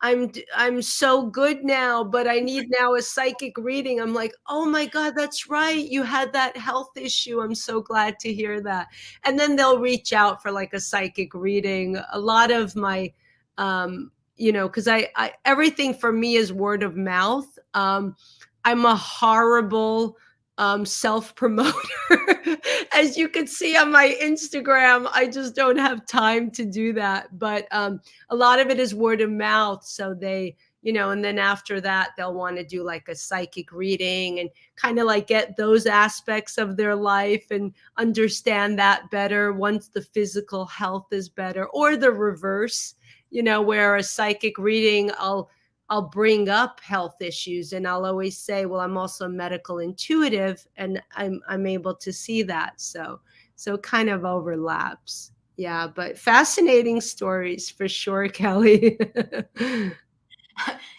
I'm so good now, but I need now a psychic reading." I'm like, "Oh my God, that's right. You had that health issue. I'm so glad to hear that." And then they'll reach out for like a psychic reading. A lot of my, because I everything for me is word of mouth. I'm a horrible self promoter. As you can see on my Instagram, I just don't have time to do that. But a lot of it is word of mouth. So they, and then after that, they'll want to do like a psychic reading and kind of like get those aspects of their life and understand that better once the physical health is better, or the reverse, where a psychic reading, I'll bring up health issues, and I'll always say, well, I'm also medical intuitive, and I'm able to see that. So it kind of overlaps. Yeah, but fascinating stories for sure, Kelly.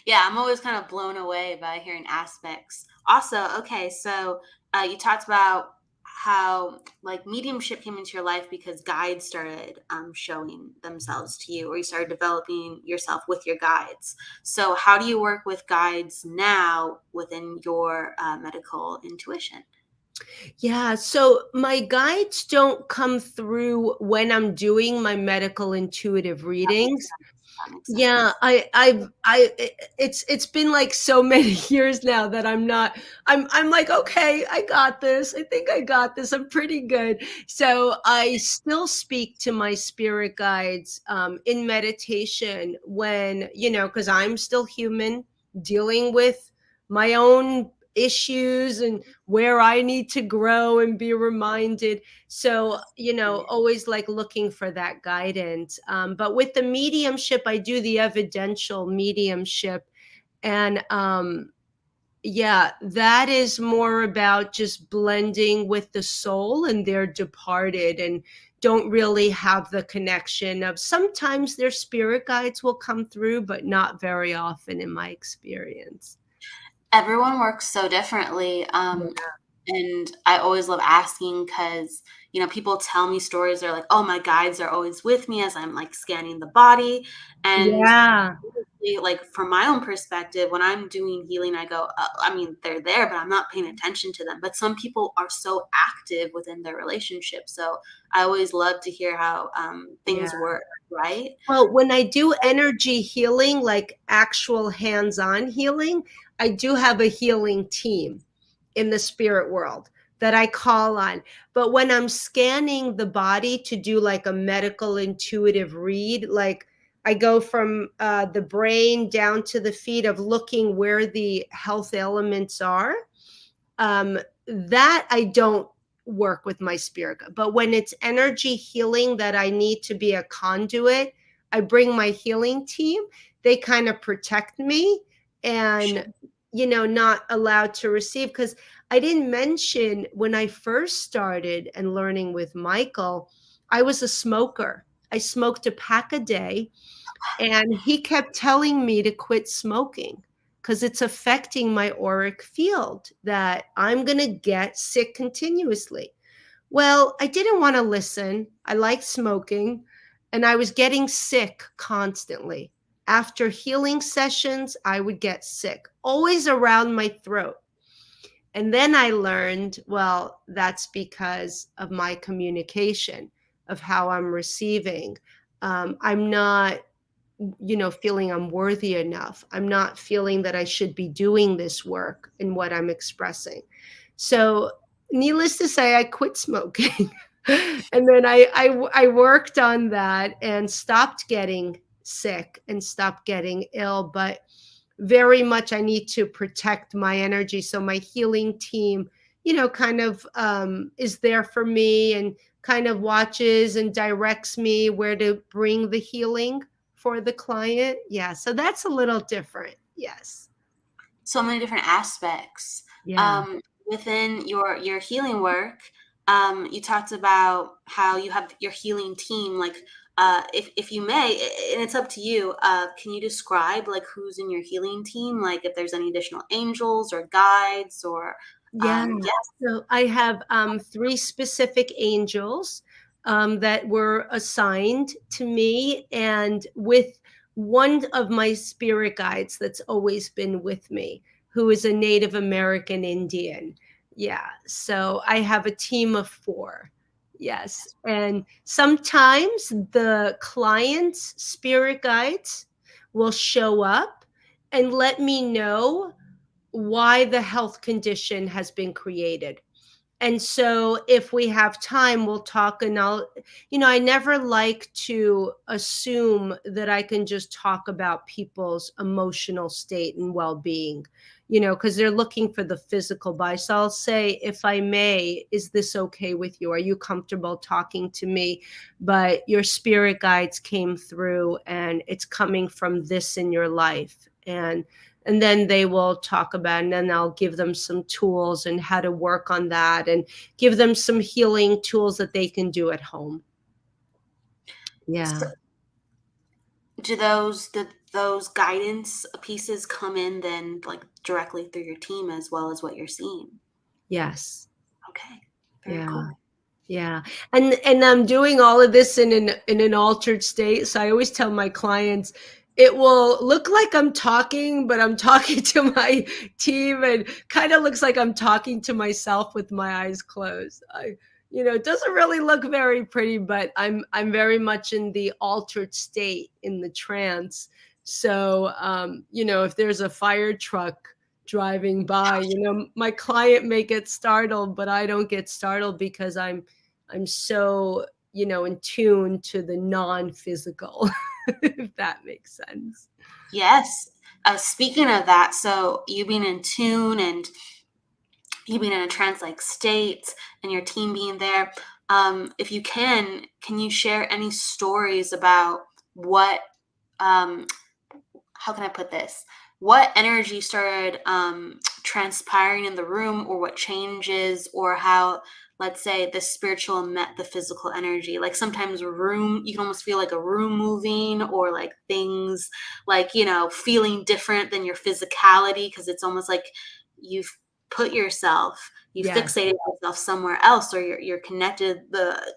Yeah, I'm always kind of blown away by hearing aspects. Also, okay, so you talked about how like mediumship came into your life because guides started showing themselves to you, or you started developing yourself with your guides. So how do you work with guides now within your medical intuition? Yeah, so my guides don't come through when I'm doing my medical intuitive That makes readings. sense. That makes Yeah, sense. it's been like so many years now that I'm like, okay, I got this. I think I got this. I'm pretty good. So I still speak to my spirit guides in meditation when, because I'm still human, dealing with my own issues and where I need to grow and be reminded. So, always like looking for that guidance. But with the mediumship, I do the evidential mediumship. And yeah, that is more about just blending with the soul, and they're departed and don't really have the connection of, sometimes their spirit guides will come through, but not very often in my experience. Everyone works so differently. And I always love asking because, people tell me stories. They're like, oh, my guides are always with me as I'm like scanning the body. And Yeah. like from my own perspective, when I'm doing healing, I go, I mean, they're there, but I'm not paying attention to them. But some people are so active within their relationship. So I always love to hear how Yeah. things work, right? Well, when I do energy healing, like actual hands-on healing, I do have a healing team in the spirit world that I call on. But when I'm scanning the body to do like a medical intuitive read, like I go from the brain down to the feet of looking where the health elements are, that I don't work with my spirit. But when it's energy healing that I need to be a conduit, I bring my healing team. They kind of protect me and, not allowed to receive. Because I didn't mention when I first started and learning with Michael, I was a smoker. I smoked a pack a day, and he kept telling me to quit smoking because it's affecting my auric field, that I'm going to get sick continuously. Well, I didn't want to listen. I liked smoking, and I was getting sick constantly. After healing sessions, I would get sick, always around my throat. And then I learned, well, that's because of my communication, of how I'm receiving. I'm not feeling I'm worthy enough. I'm not feeling that I should be doing this work in what I'm expressing. So, needless to say, I quit smoking. And then I worked on that and stopped getting sick and stopped getting ill. But very much I need to protect my energy. So, my healing team, kind of is there for me and kind of watches and directs me where to bring the healing for the client. Yeah, so that's a little different. Yes. So many different aspects. Yeah. Within your healing work, you talked about how you have your healing team. Like, if you may, and it's up to you. Can you describe like who's in your healing team? Like, if there's any additional angels or guides or Yeah. yeah. So I have three specific angels that were assigned to me, and with one of my spirit guides that's always been with me, who is a Native American Indian. Yeah. So I have a team of four. Yes. And sometimes the client's spirit guides will show up and let me know why the health condition has been created. And so if we have time, we'll talk, and I never like to assume that I can just talk about people's emotional state and well-being, because they're looking for the physical body. So I'll say, if I may, is this okay with you? Are you comfortable talking to me? But your spirit guides came through and it's coming from this in your life. And then they will talk about, and then I'll give them some tools and how to work on that, and give them some healing tools that they can do at home. So Yeah. do those guidance pieces come in then like directly through your team as well as what you're seeing? Yes. Okay, very Yeah. cool. Yeah. And I'm doing all of this in an altered state. So I always tell my clients, it will look like I'm talking, but I'm talking to my team, and kind of looks like I'm talking to myself with my eyes closed. It doesn't really look very pretty, but I'm very much in the altered state, in the trance. So if there's a fire truck driving by, my client may get startled, but I don't get startled because I'm so, in tune to the non-physical, if that makes sense. Yes. Speaking of that, so you being in tune and you being in a trance-like state and your team being there, if you can you share any stories about what, um, how can I put this? What energy started transpiring in the room, or what changes, or how let's say the spiritual met the physical energy. Like sometimes you can almost feel like a room moving, or like things like, feeling different than your physicality, because it's almost like you've put yourself, you Yes. fixated yourself somewhere else, or you're connected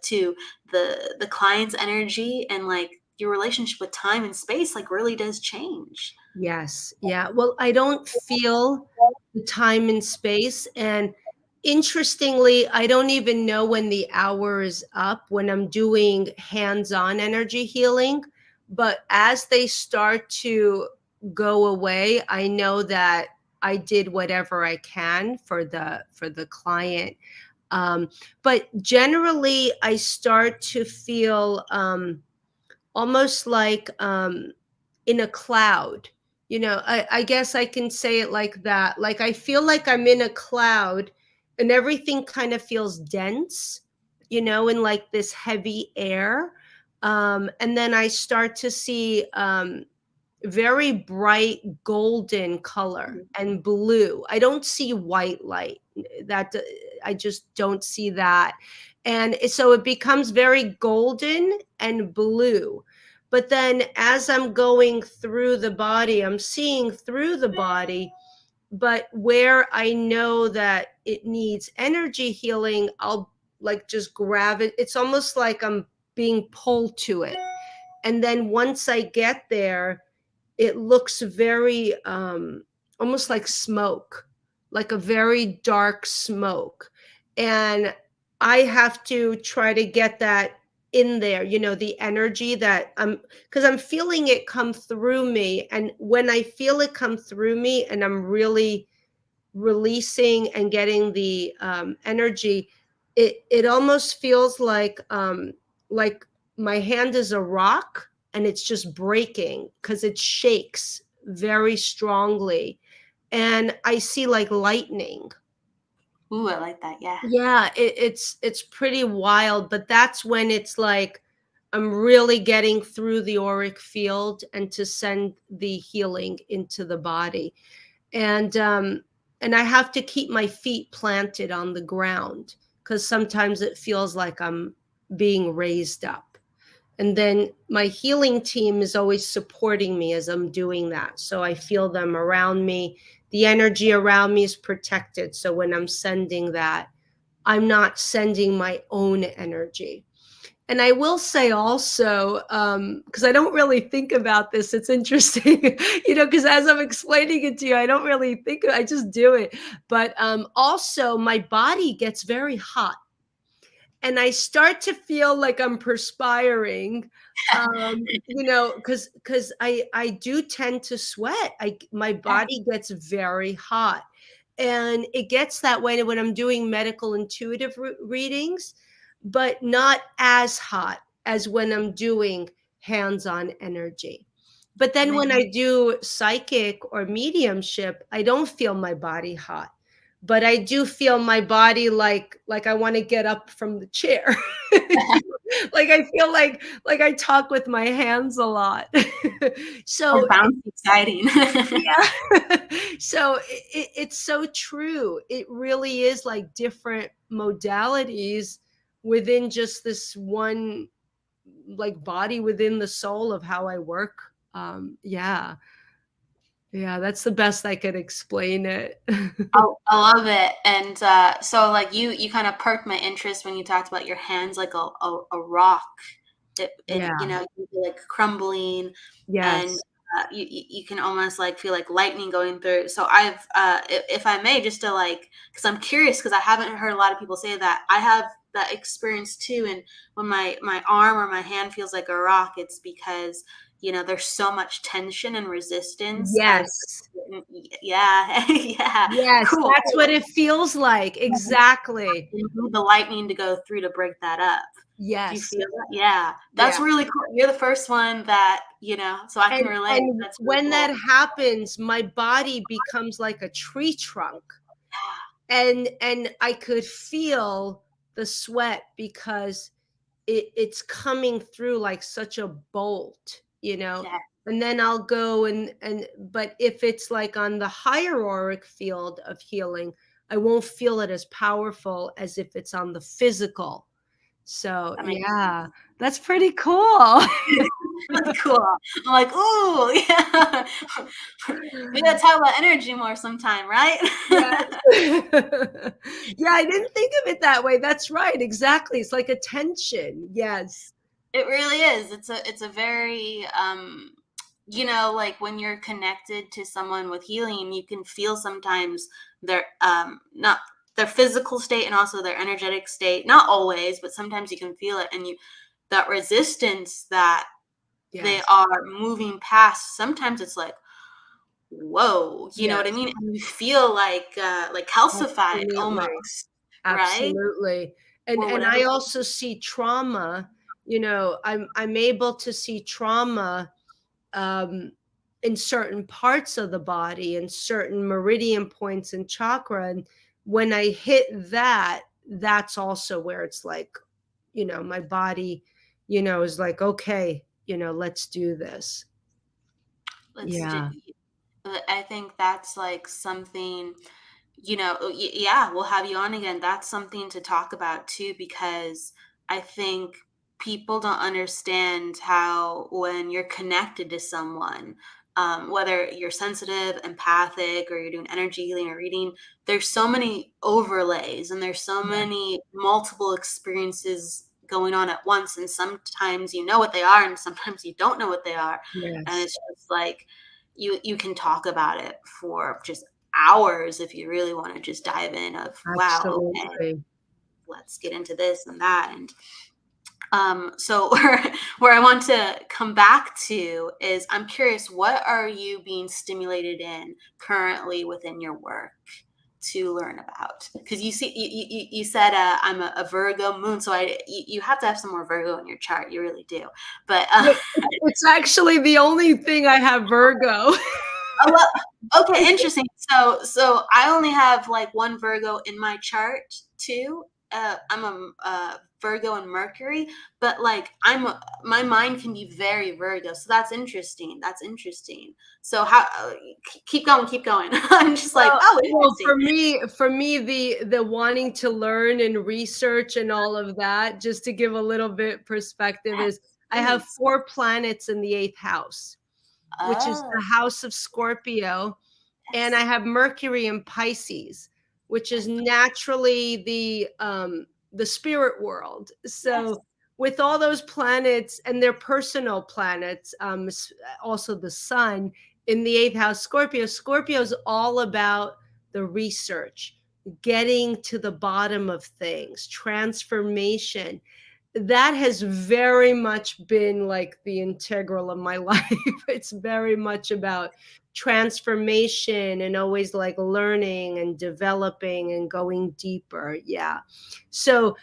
to the client's energy, and like your relationship with time and space like really does change. Yes. Yeah. Well, I don't feel the time and space. And interestingly, I don't even know when the hour is up when I'm doing hands-on energy healing. But as they start to go away, I know that I did whatever I can for the client. But generally, I start to feel almost like in a cloud. I guess I can say it like that. Like I feel like I'm in a cloud and everything kind of feels dense, in like this heavy air. And then I start to see very bright golden color and blue. I don't see white light. That I just don't see that. And so it becomes very golden and blue. But then as I'm going through the body, I'm seeing through the body, but where I know that it needs energy healing, I'll like just grab it. It's almost like I'm being pulled to it. And then once I get there, it looks very almost like smoke, like a very dark smoke. And I have to try to get that in there, the energy that because I'm feeling it come through me. And when I feel it come through me and I'm really releasing and getting the energy, it almost feels like my hand is a rock and it's just breaking because it shakes very strongly, and I see like lightning. Ooh, I like that. Yeah. Yeah, it's pretty wild, but that's when it's like I'm really getting through the auric field and to send the healing into the body. And I have to keep my feet planted on the ground because sometimes it feels like I'm being raised up. And then my healing team is always supporting me as I'm doing that. So I feel them around me. The energy around me is protected. So when I'm sending that, I'm not sending my own energy. And I will say also, because I don't really think about this, it's interesting, because as I'm explaining it to you, I don't really think, I just do it. But also, my body gets very hot and I start to feel like I'm perspiring, because I do tend to sweat. My body gets very hot, and it gets that way when I'm doing medical intuitive readings, but not as hot as when I'm doing hands-on energy. But then when I do psychic or mediumship, I don't feel my body hot, but I do feel my body like I want to get up from the chair. Like I feel like I talk with my hands a lot. That So sounds exciting. yeah. So it's so true. It really is like different modalities within just this one like body within the soul of how I work. Yeah. Yeah, that's the best I could explain it. I love it. And so like you kind of perked my interest when you talked about your hands like a rock. And Yeah. you feel like crumbling, and Yes. you can almost like feel like lightning going through. So I've if I may, just to like, because I'm curious, because I haven't heard a lot of people say that. I have that experience too, and when my arm or my hand feels like a rock, it's because there's so much tension and resistance, and Yes. yeah. Yeah, Yes, cool. that's what it feels like. Exactly. You need the lightning to go through to break that up. Do you Yes. feel that? Yeah, that's Yeah. really cool. You're the first one that, so I can And relate. and That's really when that cool. happens, my body becomes like a tree trunk. And I could feel the sweat because it's coming through like such a bolt, Yeah. and then I'll go and but if it's like on the higher auric field of healing, I won't feel it as powerful as if it's on the physical. So That makes yeah, sense. that's pretty cool. That's cool. I'm like, ooh, yeah. We gotta talk about energy more sometime, right? Yes. Yeah, I didn't think of it that way. That's right. Exactly. It's like a tension. Yes. It really is. It's a very like when you're connected to someone with healing, you can feel sometimes their not their physical state and also their energetic state. Not always, but sometimes you can feel it, and you that resistance that they Yes. are moving past. Sometimes it's like, whoa, you know what I Yes. mean? And you feel like calcified Absolutely. almost, right? Absolutely. And Or and whatever. I also see trauma, I'm able to see trauma um in certain parts of the body and certain meridian points and chakra. And when I hit that, that's also where it's like, my body, is like, okay, let's do this. Let's do. Yeah. I think that's like something, yeah, we'll have you on again. That's something to talk about too, because I think people don't understand how when you're connected to someone, whether you're sensitive, empathic, or you're doing energy healing or reading, there's so many overlays and there's so Yeah. many multiple experiences going on at once. And sometimes you know what they are, and sometimes you don't know what they are. And Yes. it's just like, you can talk about it for just hours if you really want to just dive in of, wow, okay, Absolutely. let's get into this and that. And so where I want to come back to is, I'm curious, what are you being stimulated in currently within your work to learn about? Because you said I'm a Virgo moon, so you have to have some more Virgo in your chart. You really do. But It's actually the only thing I have Virgo. oh, well, okay, interesting. So I only have like one Virgo in my chart too. I'm a Virgo and Mercury, but like my mind can be very Virgo. So that's interesting. That's interesting. So how keep going, keep going. I'm just like, oh, Well, interesting. for me, the wanting to learn and research and all of that, just to give a little bit perspective, is Yes, I have please. 4 planets in the 8th house, which is Oh, the house of Scorpio, and I yes. have Mercury in Pisces, which is naturally the spirit world. Yes. So with all those planets and their personal planets, also the sun in the 8th house, Scorpio is all about the research, getting to the bottom of things, transformation. That has very much been like the integral of my life. It's very much about transformation and always like learning and developing and going deeper. Yeah. So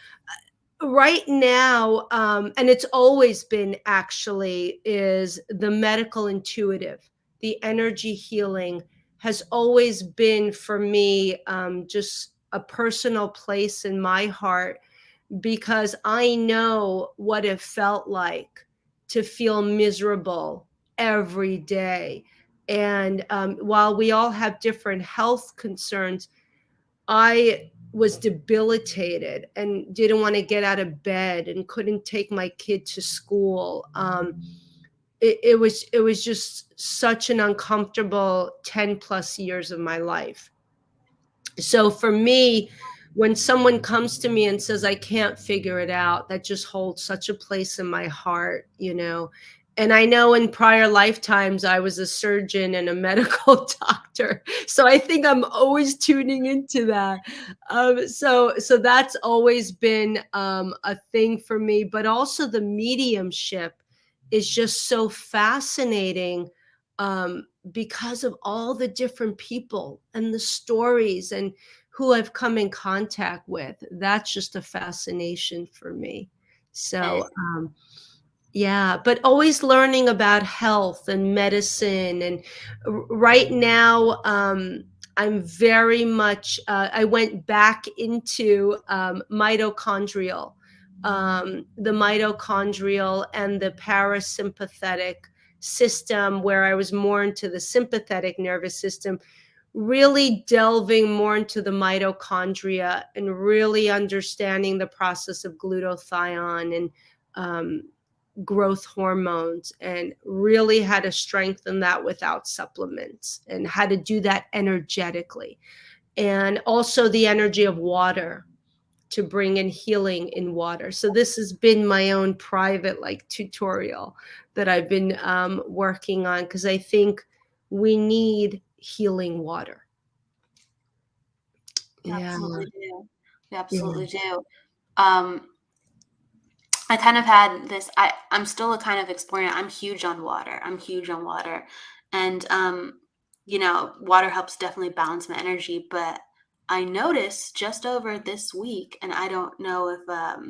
right now, and it's always been actually, is the medical intuitive, the energy healing has always been for me, just a personal place in my heart, because I know what it felt like to feel miserable every day. And while we all have different health concerns, I was debilitated and didn't want to get out of bed and couldn't take my kid to school. It was just such an uncomfortable 10 plus years of my life. So for me, when someone comes to me and says, I can't figure it out, that just holds such a place in my heart. And I know in prior lifetimes, I was a surgeon and a medical doctor. So I think I'm always tuning into that. So that's always been a thing for me. But also the mediumship is just so fascinating, because of all the different people and the stories and who I've come in contact with. That's just a fascination for me. So, yeah, but always learning about health and medicine. And right now, I'm very much, I went back into the mitochondrial and the parasympathetic system, where I was more into the sympathetic nervous system, really delving more into the mitochondria and really understanding the process of glutathione and growth hormones, and really how to strengthen that without supplements and how to do that energetically. And also the energy of water, to bring in healing in water. So this has been my own private like tutorial that I've been working on, because I think we need healing water. We Yeah. absolutely do. We Yeah. absolutely do. Um, I kind of had this, I'm still kind of exploring it. I'm huge on water. I'm huge on water. And, water helps definitely balance my energy. But I noticed just over this week, and I don't know if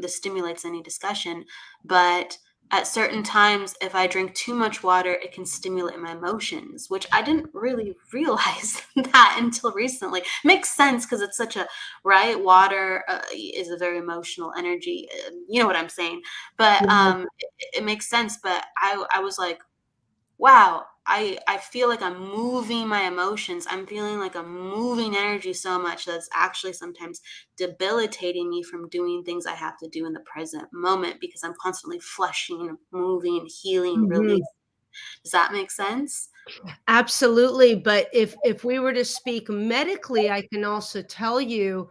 this stimulates any discussion, but at certain times, if I drink too much water, it can stimulate my emotions, which I didn't really realize that until recently. Makes sense because it's such a, right? Water is a very emotional energy. You know what I'm saying? But it makes sense. But I was like, wow, I feel like I'm moving my emotions. I'm feeling like I'm moving energy so much that's actually sometimes debilitating me from doing things I have to do in the present moment, because I'm constantly flushing, moving, healing, Mhm. release. Does that make sense? Absolutely. But if we were to speak medically, I can also tell you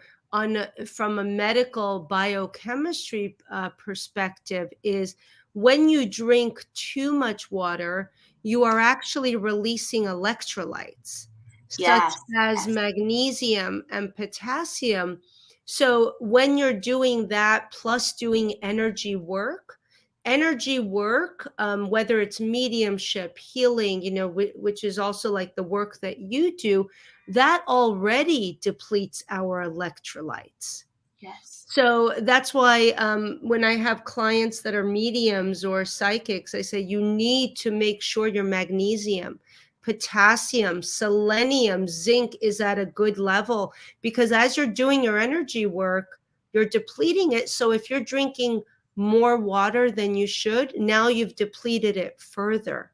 from a medical biochemistry perspective, is when you drink too much water, you are actually releasing electrolytes such Yes. as Yes. magnesium and potassium. So when you're doing that plus doing energy work, whether it's mediumship, healing, which is also like the work that you do, that already depletes our electrolytes. Yes. So that's why when I have clients that are mediums or psychics, I say you need to make sure your magnesium, potassium, selenium, zinc is at a good level, because as you're doing your energy work, you're depleting it. So if you're drinking more water than you should, now you've depleted it further.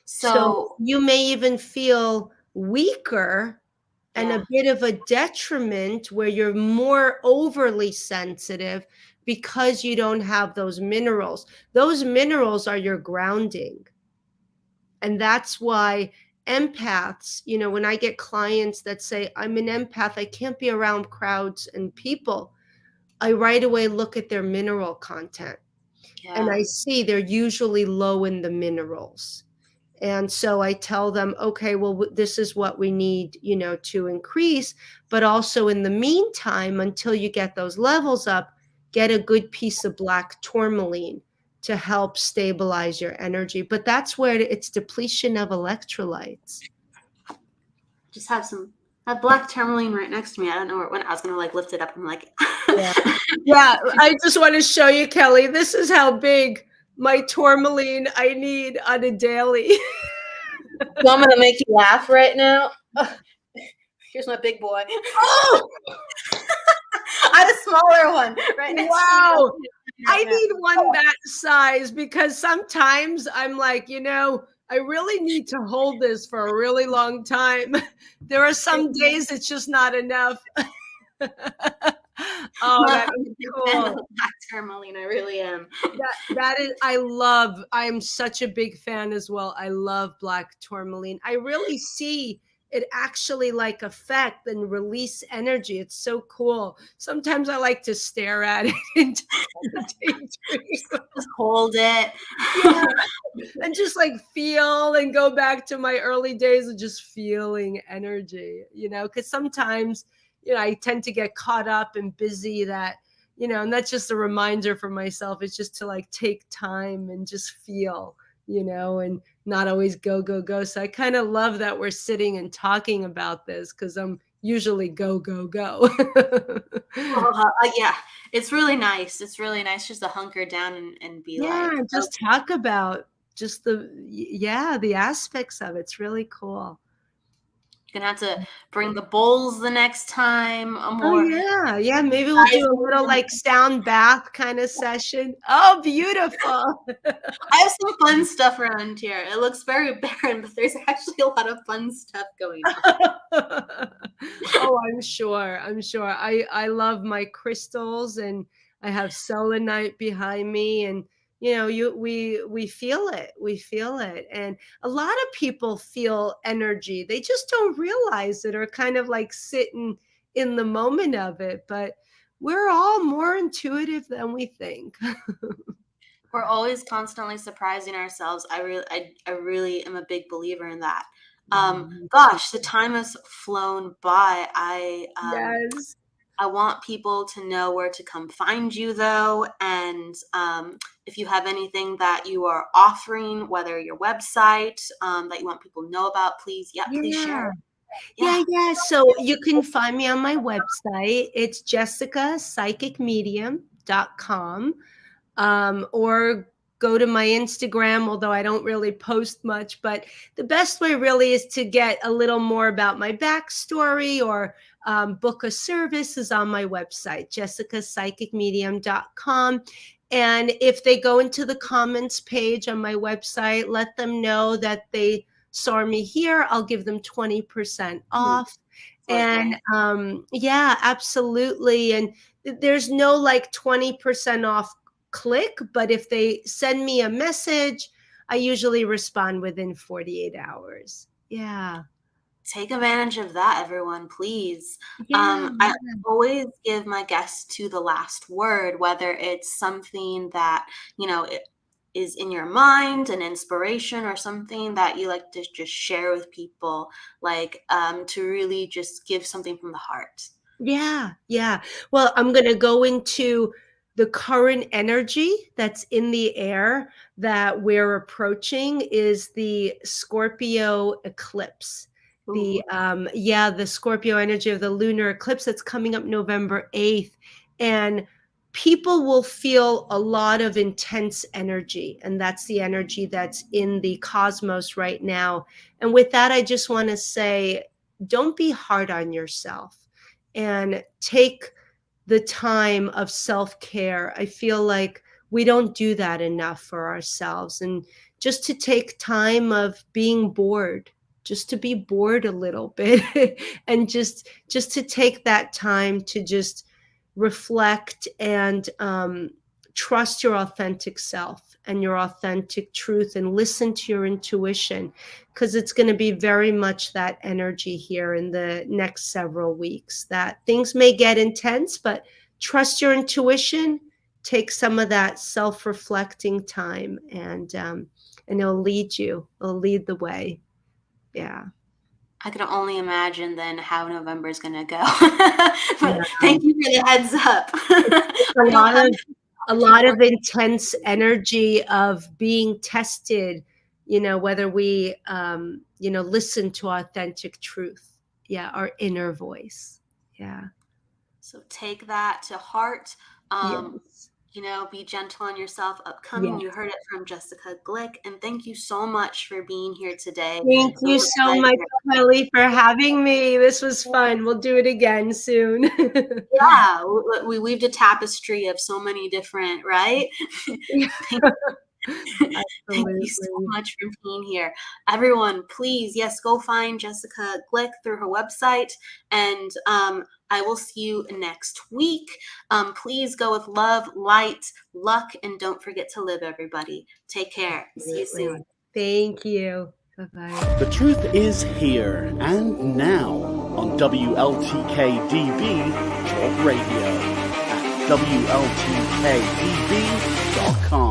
So So, you may even feel weaker and yeah. a bit of a detriment where you're more overly sensitive because you don't have those minerals. Those minerals are your grounding. And that's why empaths, when I get clients that say, I'm an empath, I can't be around crowds and people, I right away look at their mineral content. And Yeah. I see they're usually low in the minerals. And so I tell them, okay, well, this is what we need, to increase. But also in the meantime, until you get those levels up, get a good piece of black tourmaline to help stabilize your energy. But that's where it's depletion of electrolytes. Just have black tourmaline right next to me. I don't know when I was gonna like lift it up. I'm like, Yeah. Yeah. I just want to show you, Kelly, this is how big my tourmaline I need on a daily. so I'm gonna make you laugh right now. Here's my big boy. Oh, I have a smaller one right next to wow. me. I need one that size, because sometimes I'm like, I really need to hold this for a really long time. There are some days it's just not enough. Oh, I'm that a is big fan of cool. the black tourmaline. I really am. That is, I'm such a big fan as well. I love black tourmaline. I really see it actually like affect and release energy. It's so cool. Sometimes I like to stare at it and just daydream. Just hold it. Yeah, and just like feel and go back to my early days of just feeling energy, because sometimes, I tend to get caught up and busy that, and that's just a reminder for myself. It's just to like take time and just feel, and not always go, go, go. So I kind of love that we're sitting and talking about this, because I'm usually go, go, go. Yeah, it's really nice. It's really nice just to hunker down and be Yeah, like, oh, just talk about just the aspects of it. It's really cool. Gonna have to bring the bowls the next time. Oh yeah, yeah. Maybe we'll do a little like sound bath kind of session. Oh, beautiful. I have some fun stuff around here. It looks very barren, but there's actually a lot of fun stuff going on. Oh, I'm sure. I'm sure. I love my crystals, and I have selenite behind me, and we feel it. We feel it. And a lot of people feel energy. They just don't realize it, or kind of like sitting in the moment of it, but we're all more intuitive than we think. We're always constantly surprising ourselves. I really am a big believer in that. Gosh, the time has flown by. Yes. I want people to know where to come find you, though. And if you have anything that you are offering, whether your website that you want people to know about, please share. Yeah. So you can find me on my website. It's jessicapsychicmedium.com. Or go to my Instagram, although I don't really post much. But the best way really is to get a little more about my backstory, or book a service, is on my website, jessicapsychicmedium.com. And if they go into the comments page on my website, let them know that they saw me here. I'll give them 20% off. And yeah, absolutely. And there's no like 20% off click, but if they send me a message, I usually respond within 48 hours. Yeah. Take advantage of that, everyone, please. I always give my guests to the last word, whether it's something that, it is in your mind, an inspiration, or something that you like to just share with people, like to really just give something from the heart. Yeah. Well, I'm going to go into the current energy that's in the air that we're approaching is the Scorpio eclipse. The Scorpio energy of the lunar eclipse that's coming up November 8th. And people will feel a lot of intense energy. And that's the energy that's in the cosmos right now. And with that, I just want to say, don't be hard on yourself, and take the time of self-care. I feel like we don't do that enough for ourselves. And just to take time of being bored, just to be bored a little bit, and just to take that time to just reflect and trust your authentic self and your authentic truth, and listen to your intuition, because it's going to be very much that energy here in the next several weeks, that things may get intense, but trust your intuition, take some of that self-reflecting time, and it'll lead the way. Yeah. I can only imagine then how November is going to go. But thank you for the heads up. A lot of intense energy of being tested, whether we, listen to authentic truth. Yeah. Our inner voice. Yeah. So take that to heart. Yes. Be gentle on yourself upcoming. Yes. You heard it from Jessica Glick. And thank you so much for being here today. Thank you so much, Kelly, for having me. This was fun. We'll do it again soon. Yeah, we weaved a tapestry of so many different, right? Thank you so much for being here. Everyone, please, go find Jessica Glick through her website, and I will see you next week. Please go with love, light, luck, and don't forget to live, everybody. Take care. See you soon. Thank you. Bye-bye. The truth is here and now on WLTK-DB Talk Radio at WLTK-DB.com.